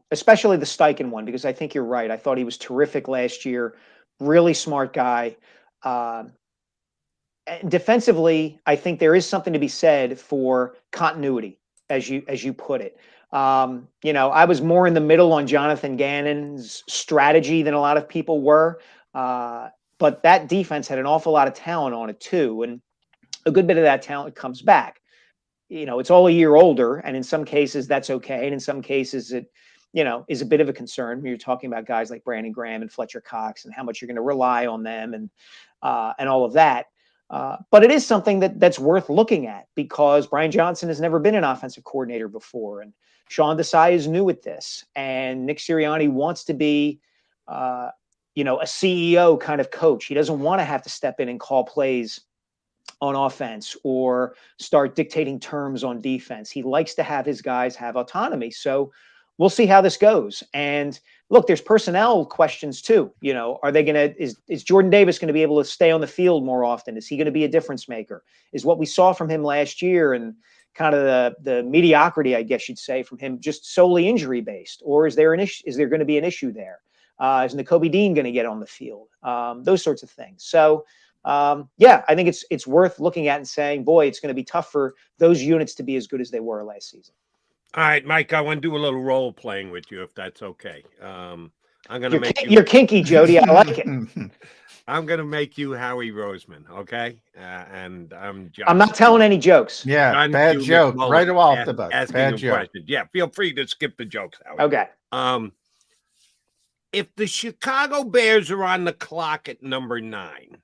especially the Steichen one, because I think you're right. I thought he was terrific last year, really smart guy. Defensively, I think there is something to be said for continuity, as you put it. I was more in the middle on Jonathan Gannon's strategy than a lot of people were, but that defense had an awful lot of talent on it too, and a good bit of that talent comes back. It's all a year older, and in some cases that's okay, and in some cases it, is a bit of a concern when you're talking about guys like Brandon Graham and Fletcher Cox and how much you're going to rely on them and all of that. But it is something that's worth looking at because Brian Johnson has never been an offensive coordinator before, and Sean Desai is new at this, and Nick Sirianni wants to be, a CEO kind of coach. He doesn't want to have to step in and call plays on offense or start dictating terms on defense. He likes to have his guys have autonomy. So we'll see how this goes. And look, there's personnel questions too. Are they going to, is Jordan Davis going to be able to stay on the field more often? Is he going to be a difference maker? Is what we saw from him last year and kind of the mediocrity, I guess you'd say, from him just solely injury based? Or is there going to be an issue there? Is Nakobe Dean going to get on the field? Those sorts of things. So, I think it's worth looking at and saying, boy, it's going to be tough for those units to be as good as they were last season. All right, Mike, I want to do a little role playing with you, if that's okay. I'm going to make you're kinky, Jody. I like it. I'm going to make you Howie Roseman, okay? And I'm not telling any jokes. Yeah, John bad Q. joke. McMullen Right off the bat. Bad joke. Questions. Yeah, feel free to skip the jokes, Howie. Okay. If the Chicago Bears are on the clock at number 9,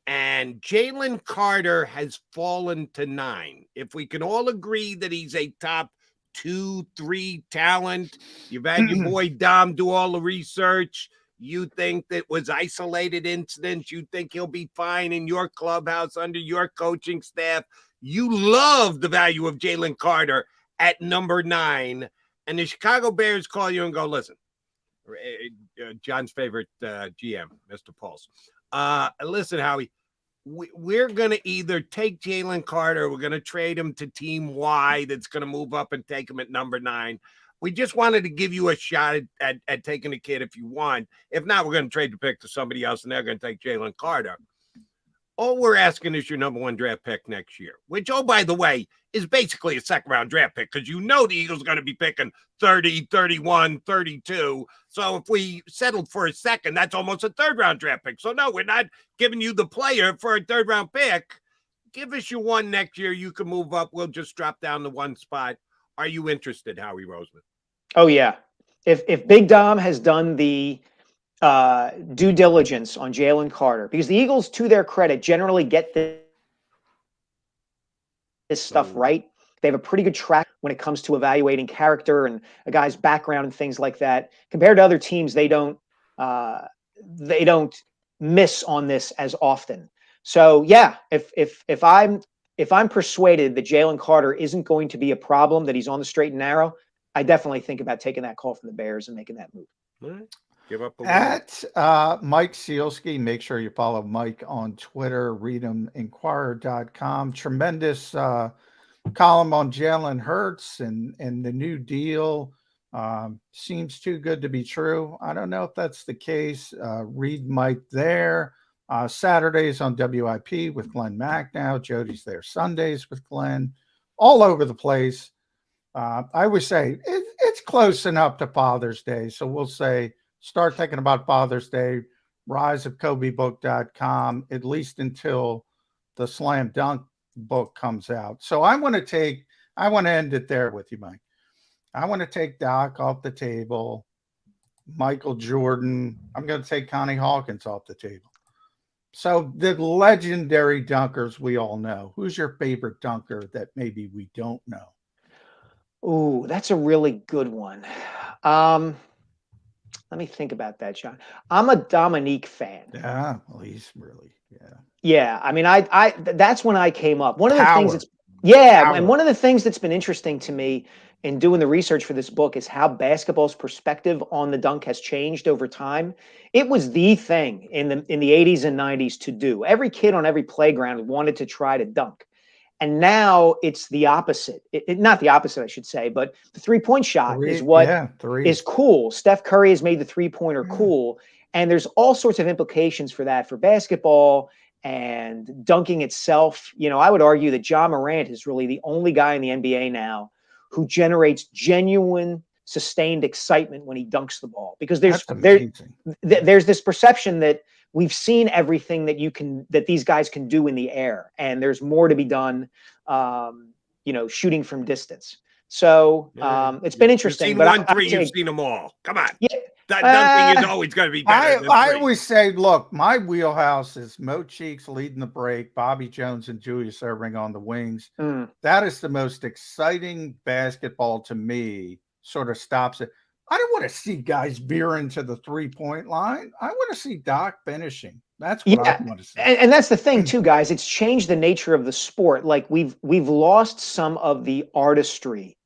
and Jalen Carter has fallen to 9. If we can all agree that he's a top 2-3 talent, you've had your boy Dom do all the research. You think that was isolated incidents. You think he'll be fine in your clubhouse under your coaching staff. You love the value of Jalen Carter at number 9. And the Chicago Bears call you and go, listen, John's favorite GM, Mr. Pulse. Listen, Howie, we're going to either take Jalen Carter, or we're going to trade him to Team Y that's going to move up and take him at number 9. We just wanted to give you a shot at taking the kid if you want. If not, we're going to trade the pick to somebody else, and they're going to take Jalen Carter. All we're asking is your number 1 draft pick next year, which, oh, by the way, is basically a second-round draft pick because you know the Eagles are going to be picking 30, 31, 32. So if we settled for a second, that's almost a third-round draft pick. So, no, we're not giving you the player for a third-round pick. Give us your 1 next year. You can move up. We'll just drop down to 1 spot. Are you interested, Howie Roseman? Oh, yeah. If Big Dom has done the due diligence on Jalen Carter, because the Eagles, to their credit, generally get this stuff right. They have a pretty good track when it comes to evaluating character and a guy's background and things like that. Compared to other teams, they don't miss on this as often. So yeah, if I'm persuaded that Jalen Carter isn't going to be a problem, that he's on the straight and narrow, I definitely think about taking that call from the Bears and making that move. All right. Give up a At Mike Sielski, make sure you follow Mike on Twitter, read'eminquirer.com. Tremendous column on Jalen Hurts and the new deal. Seems too good to be true. I don't know if that's the case. Read Mike there. Saturdays on WIP with Glenn Mack now. Jody's there Sundays with Glenn. All over the place. I would say it's close enough to Father's Day. So we'll say start thinking about Father's Day, riseofkobebook.com, at least until the Slam Dunk book comes out. So I want to end it there with you, Mike. I want to take Doc off the table, Michael Jordan. I'm going to take Connie Hawkins off the table. So the legendary dunkers we all know. Who's your favorite dunker that maybe we don't know? Ooh, that's a really good one. Let me think about that, John. I'm a Dominique fan. Yeah, well, he's really, Yeah, I mean, that's when I came up. One of the Power. things that's Power. and one of the things that's been interesting to me in doing the research for this book is how basketball's perspective on the dunk has changed over time. It was the thing in the 80s and 90s to do. Every kid on every playground wanted to try to dunk. And now it's the opposite. Not the opposite, I should say, but the three-point shot is what is cool. Steph Curry has made the three-pointer cool. And there's all sorts of implications for that for basketball and dunking itself. You know, I would argue that Ja Morant is really the only guy in the NBA now who generates genuine, sustained excitement when he dunks the ball. Because there's this perception that we've seen everything that these guys can do in the air, and there's more to be done, shooting from distance. So it's been interesting. You've seen 1-3, you've seen them all. Come on. Yeah. That dunking is always going to be better. I always say, look, my wheelhouse is Mo Cheeks leading the break, Bobby Jones and Julius Erving on the wings. That is the most exciting basketball to me. Sort of stops it. I don't want to see guys veering to the three-point line. I want to see Doc finishing. That's what I want to see. And that's the thing too, guys. It's changed the nature of the sport. Like we've lost some of the artistry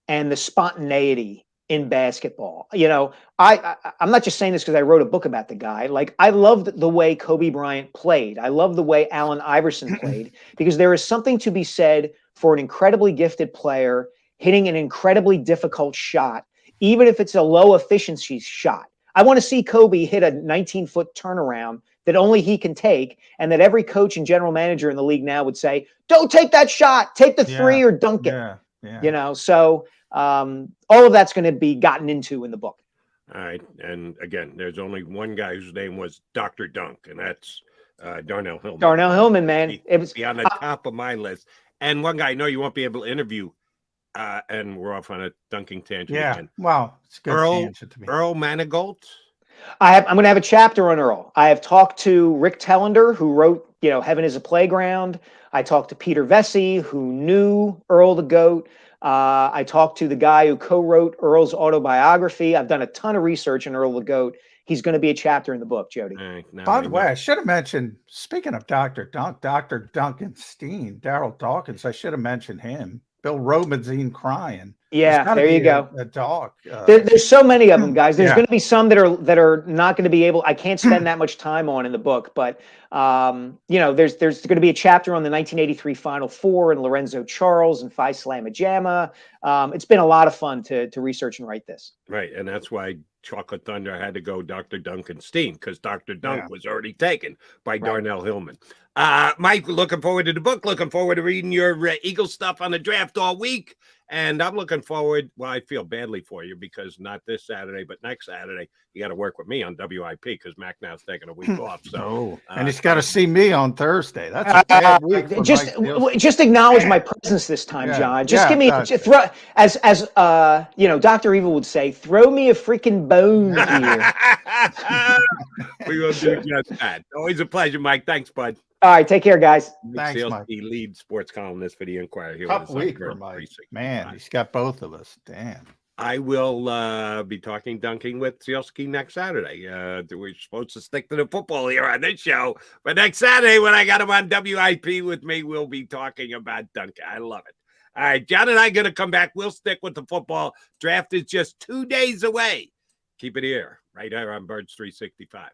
and the spontaneity in basketball. You know, I'm not just saying this because I wrote a book about the guy. Like I loved the way Kobe Bryant played. I love the way Allen Iverson played because there is something to be said for an incredibly gifted player hitting an incredibly difficult shot, even if it's a low efficiency shot. I want to see Kobe hit a 19-foot turnaround that only he can take, and that every coach and general manager in the league now would say, don't take that shot, take the three or dunk it. You know, so all of that's going to be gotten into in the book. All right. And again, there's only one guy whose name was Dr. Dunk, and that's Darnell Hillman. Darnell Hillman, man. It was on the top of my list. And one guy I know you won't be able to interview, and we're off on a dunking tangent again. Wow. It's a good tangent to me. Earl Manigault. I'm going to have a chapter on Earl. I have talked to Rick Tellender, who wrote, Heaven is a Playground. I talked to Peter Vesey, who knew Earl the GOAT. I talked to the guy who co-wrote Earl's autobiography. I've done a ton of research on Earl the GOAT. He's going to be a chapter in the book, Jody. By the way, I should have mentioned, speaking of Dr. Dunk, Dr. Duncan Steen, Darryl Dawkins, I should have mentioned him. Bill Robinson crying. Yeah, there you go. A dog. There's so many of them, guys. There's going to be some that are not going to be able. I can't spend that much time on in the book, but there's going to be a chapter on the 1983 Final Four and Lorenzo Charles and Phi Slamma Jamma. It's been a lot of fun to research and write this. Right, and that's why Chocolate Thunder had to go Dr. Duncan Steen, because Dr. Dunk was already taken by Darnell Hillman. Mike, looking forward to the book, looking forward to reading your Eagle stuff on the draft all week. And I'm looking forward, well, I feel badly for you because not this Saturday, but next Saturday, you got to work with me on WIP because Mac now's taking a week off. So, and he's got to see me on Thursday. That's a bad week. For Just acknowledge my presence this time, John. Just give me as Dr. Evil would say, throw me a freaking bone here. We will do just that. Always a pleasure, Mike. Thanks, bud. All right, take care, guys. Mike Sielski, lead sports columnist for the Inquirer. Here Tough week for Mike. Man, he's got both of us. Damn. I will be dunking with Sielski next Saturday. We're supposed to stick to the football here on this show, but next Saturday when I got him on WIP with me, we'll be talking about dunking. I love it. All right, John and I are going to come back. We'll stick with the football. Draft is just 2 days away. Keep it here, right here on Birds 365.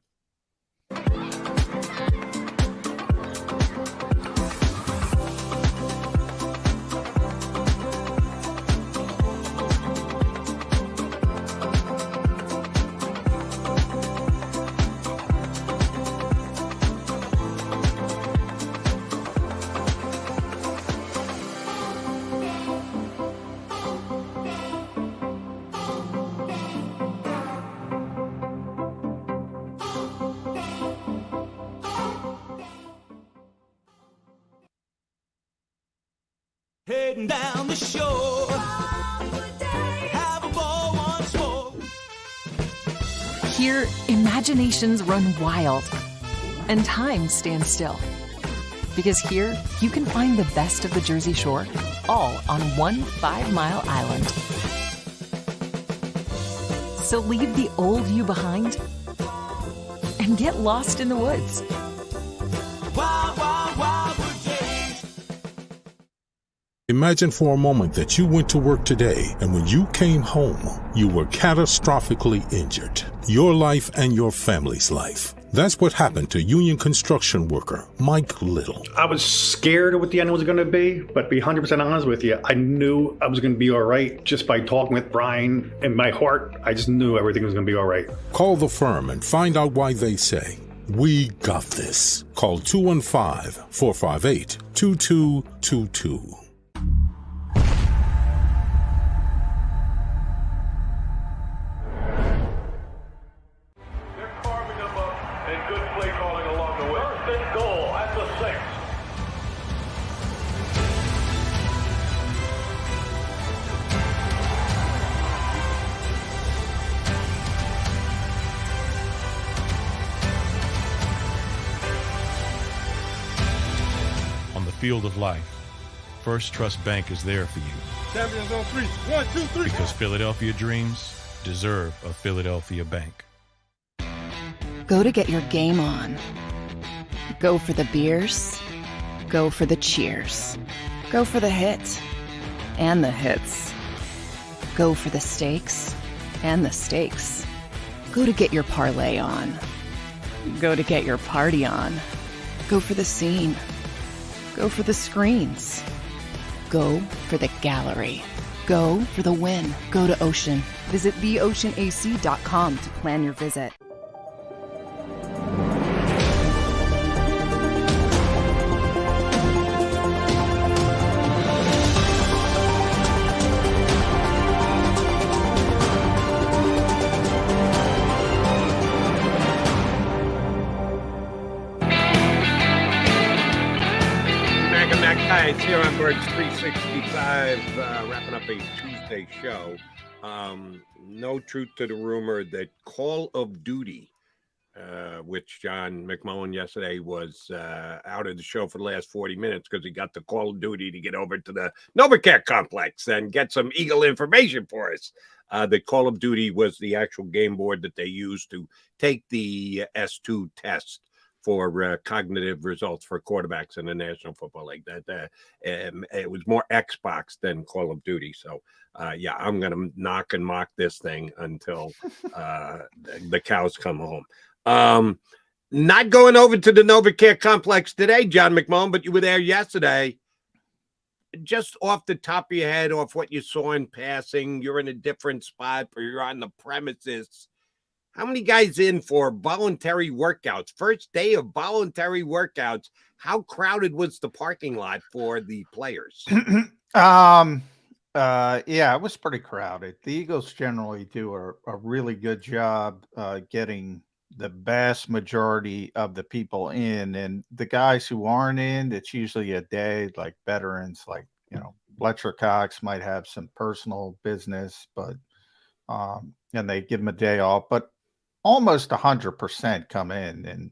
Heading down the shore. Have a ball once more. Here, imaginations run wild and time stands still. Because here, you can find the best of the Jersey Shore, all on one 5-mile island. So leave the old you behind and get lost in the woods. Wild, wild, wild wood days. Imagine for a moment that you went to work today and when you came home, you were catastrophically injured. Your life and your family's life. That's what happened to union construction worker Mike Little. I was scared of what the end was going to be, but to be 100% honest with you, I knew I was going to be all right just by talking with Brian. In my heart, I just knew everything was going to be all right. Call the firm and find out why they say, "We got this." Call 215-458-2222. Field of life, First Trust Bank is there for you. Champions on 3. 1, 2, 3. Because Philadelphia dreams deserve a Philadelphia bank. Go to get your game on. Go for the beers. Go for the cheers. Go for the hit and the hits. Go for the stakes and the stakes. Go to get your parlay on. Go to get your party on. Go for the scene. Go for the screens. Go for the gallery. Go for the win. Go to Ocean. Visit theoceanac.com to plan your visit. Guys, here on Birds 365, wrapping up a Tuesday show. No truth to the rumor that Call of Duty, which John McMullen yesterday was out of the show for the last 40 minutes because he got the Call of Duty to get over to the NovaCare complex and get some Eagle information for us. The Call of Duty was the actual game board that they used to take the S2 test for cognitive results for quarterbacks in the National Football League. It was more Xbox than Call of Duty. So, I'm going to knock and mock this thing until the cows come home. Not going over to the NovaCare complex today, John McMullen, but you were there yesterday. just off the top of your head, off what you saw in passing, you're in a different spot or you're on the premises. How many guys in for voluntary workouts? First day of voluntary workouts. How crowded was the parking lot for the players? Yeah, it was pretty crowded. The Eagles generally do a really good job getting the vast majority of the people in, and the guys who aren't in, it's usually a day, like veterans, like, Fletcher Cox might have some personal business, but and they give them a day off, but almost 100% come in, and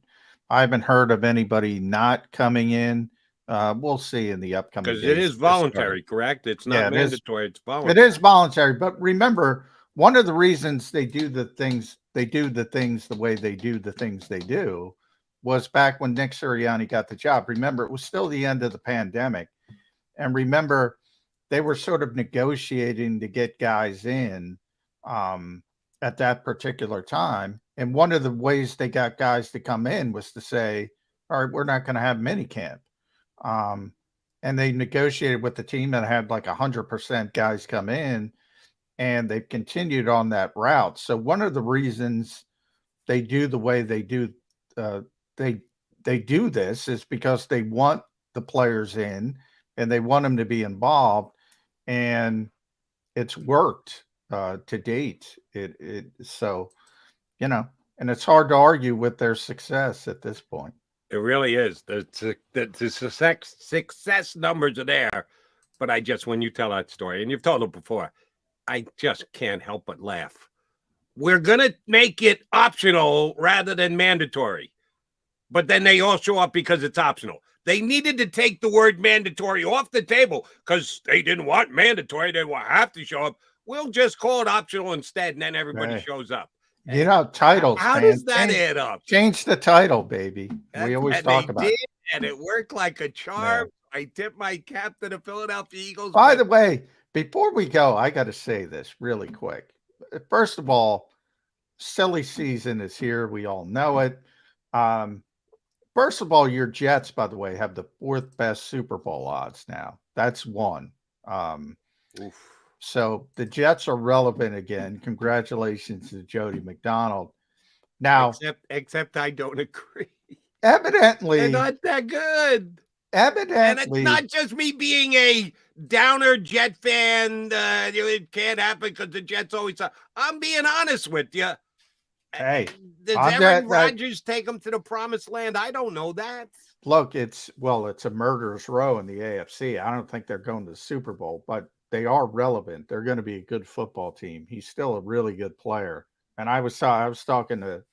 I haven't heard of anybody not coming in. We'll see in the upcoming days. Because it is voluntary, correct? It's not mandatory. It's voluntary. It is voluntary, but remember, one of the reasons they do the things the way they do the things they do was back when Nick Sirianni got the job. Remember, it was still the end of the pandemic. And remember, they were sort of negotiating to get guys in at that particular time. And one of the ways they got guys to come in was to say, all right, we're not going to have minicamp. And they negotiated with the team that had like 100% guys come in, and they've continued on that route. So one of the reasons they do the way they do, they do this is because they want the players in and they want them to be involved, and it's worked to date. So, and it's hard to argue with their success at this point. It really is. The success numbers are there, but when you tell that story, and you've told it before, I just can't help but laugh. We're going to make it optional rather than mandatory, but then they all show up because it's optional. They needed to take the word mandatory off the table because they didn't want mandatory. They didn't have to show up. We'll just call it optional instead, and then everybody shows up. Titles. How does that add up? Change the title, baby. We always talk about it. And it worked like a charm. Yeah. I tip my cap to the Philadelphia Eagles. By the way, before we go, I got to say this really quick. First of all, silly season is here. We all know it. First of all, your Jets, by the way, have the 4th best Super Bowl odds now. That's one. So the Jets are relevant again. Congratulations to Jody McDonald. Now, except I don't agree. Evidently, they're not that good. Evidently, and it's not just me being a downer Jet fan. It can't happen because the Jets always. I'm being honest with you. Hey, does Aaron Rodgers take them to the promised land? I don't know that. Look, it's a murderer's row in the AFC. I don't think they're going to the Super Bowl, but they are relevant. They're going to be a good football team. He's still a really good player. And I was talking to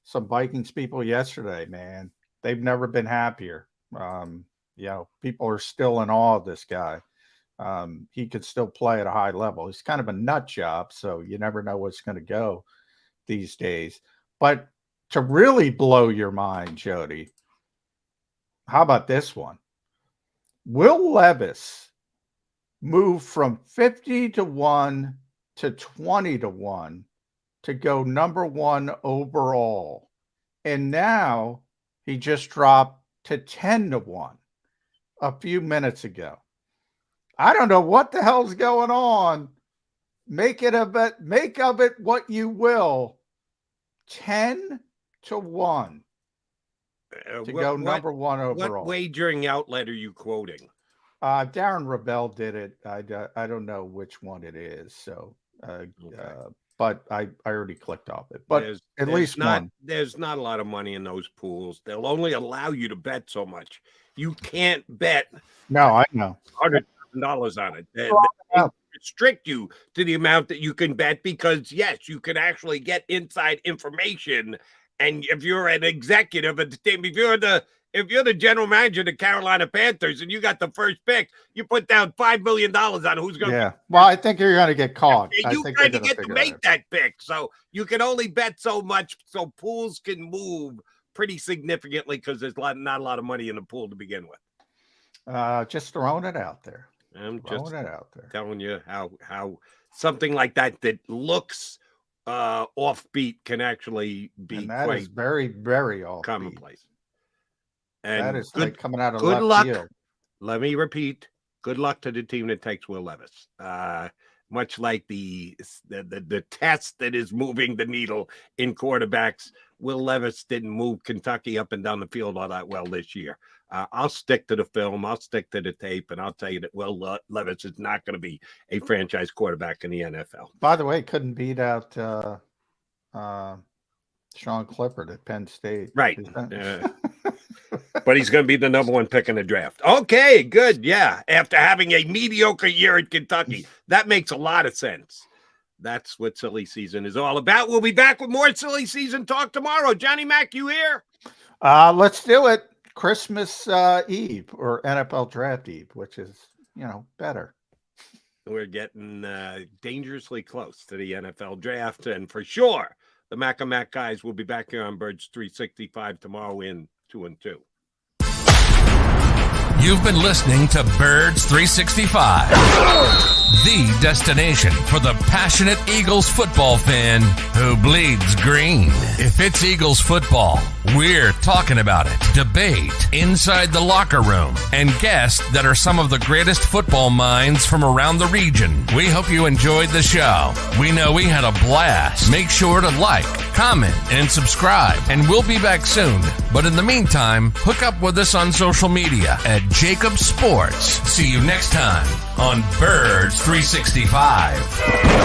some Vikings people yesterday, man. They've never been happier. People are still in awe of this guy. He could still play at a high level. He's kind of a nut job, so you never know what's going to go these days. But to really blow your mind, Jody, how about this one? Will Levis moved from 50-1 to 20-1 to go number 1 overall. And now he just dropped to 10-1 a few minutes ago. I don't know what the hell's going on. Make of it what you will. 10-1 to go number 1 overall. What wagering outlet are you quoting? Darren Rebell did it. I don't know which one it is. So, but I already clicked off it. But at least one. There's not a lot of money in those pools. They'll only allow you to bet so much. You can't bet. No, I know. $100,000 on it. They restrict you to the amount that you can bet because, yes, you can actually get inside information. And if you're an executive at the team, if you're the general manager of the Carolina Panthers and you got the first pick, you put down $5 million on who's going to. Yeah. Well, I think you're going to get caught. You kind of get to make that pick. So you can only bet so much. So pools can move pretty significantly because there's not a lot of money in the pool to begin with. Just throwing it out there. I'm just telling you how something like that looks offbeat can actually be quite very, very offbeat. Commonplace. And that is like coming out of good luck. Field. Let me repeat. Good luck to the team that takes Will Levis. Much like the test that is moving the needle in quarterbacks, Will Levis didn't move Kentucky up and down the field all that well this year. I'll stick to the film. I'll stick to the tape, and I'll tell you that Will Levis is not going to be a franchise quarterback in the NFL. By the way, couldn't beat out Sean Clifford at Penn State. Right. But he's going to be the number 1 pick in the draft. Okay, good. Yeah. After having a mediocre year at Kentucky, that makes a lot of sense. That's what silly season is all about. We'll be back with more silly season talk tomorrow. Johnny Mac, you here? Let's do it. Christmas Eve or NFL Draft Eve, which is, better. We're getting dangerously close to the NFL draft. And for sure, the Mac and Mac guys will be back here on Birds 365 tomorrow in 2 and 2. You've been listening to Birds 365, the destination for the passionate Eagles football fan who bleeds green. If it's Eagles football, we're talking about it. Debate inside the locker room and guests that are some of the greatest football minds from around the region. We hope you enjoyed the show. We know we had a blast. Make sure to like, comment, and subscribe, and we'll be back soon. But in the meantime, hook up with us on social media at JAKIB Sports. See you next time on Birds 365.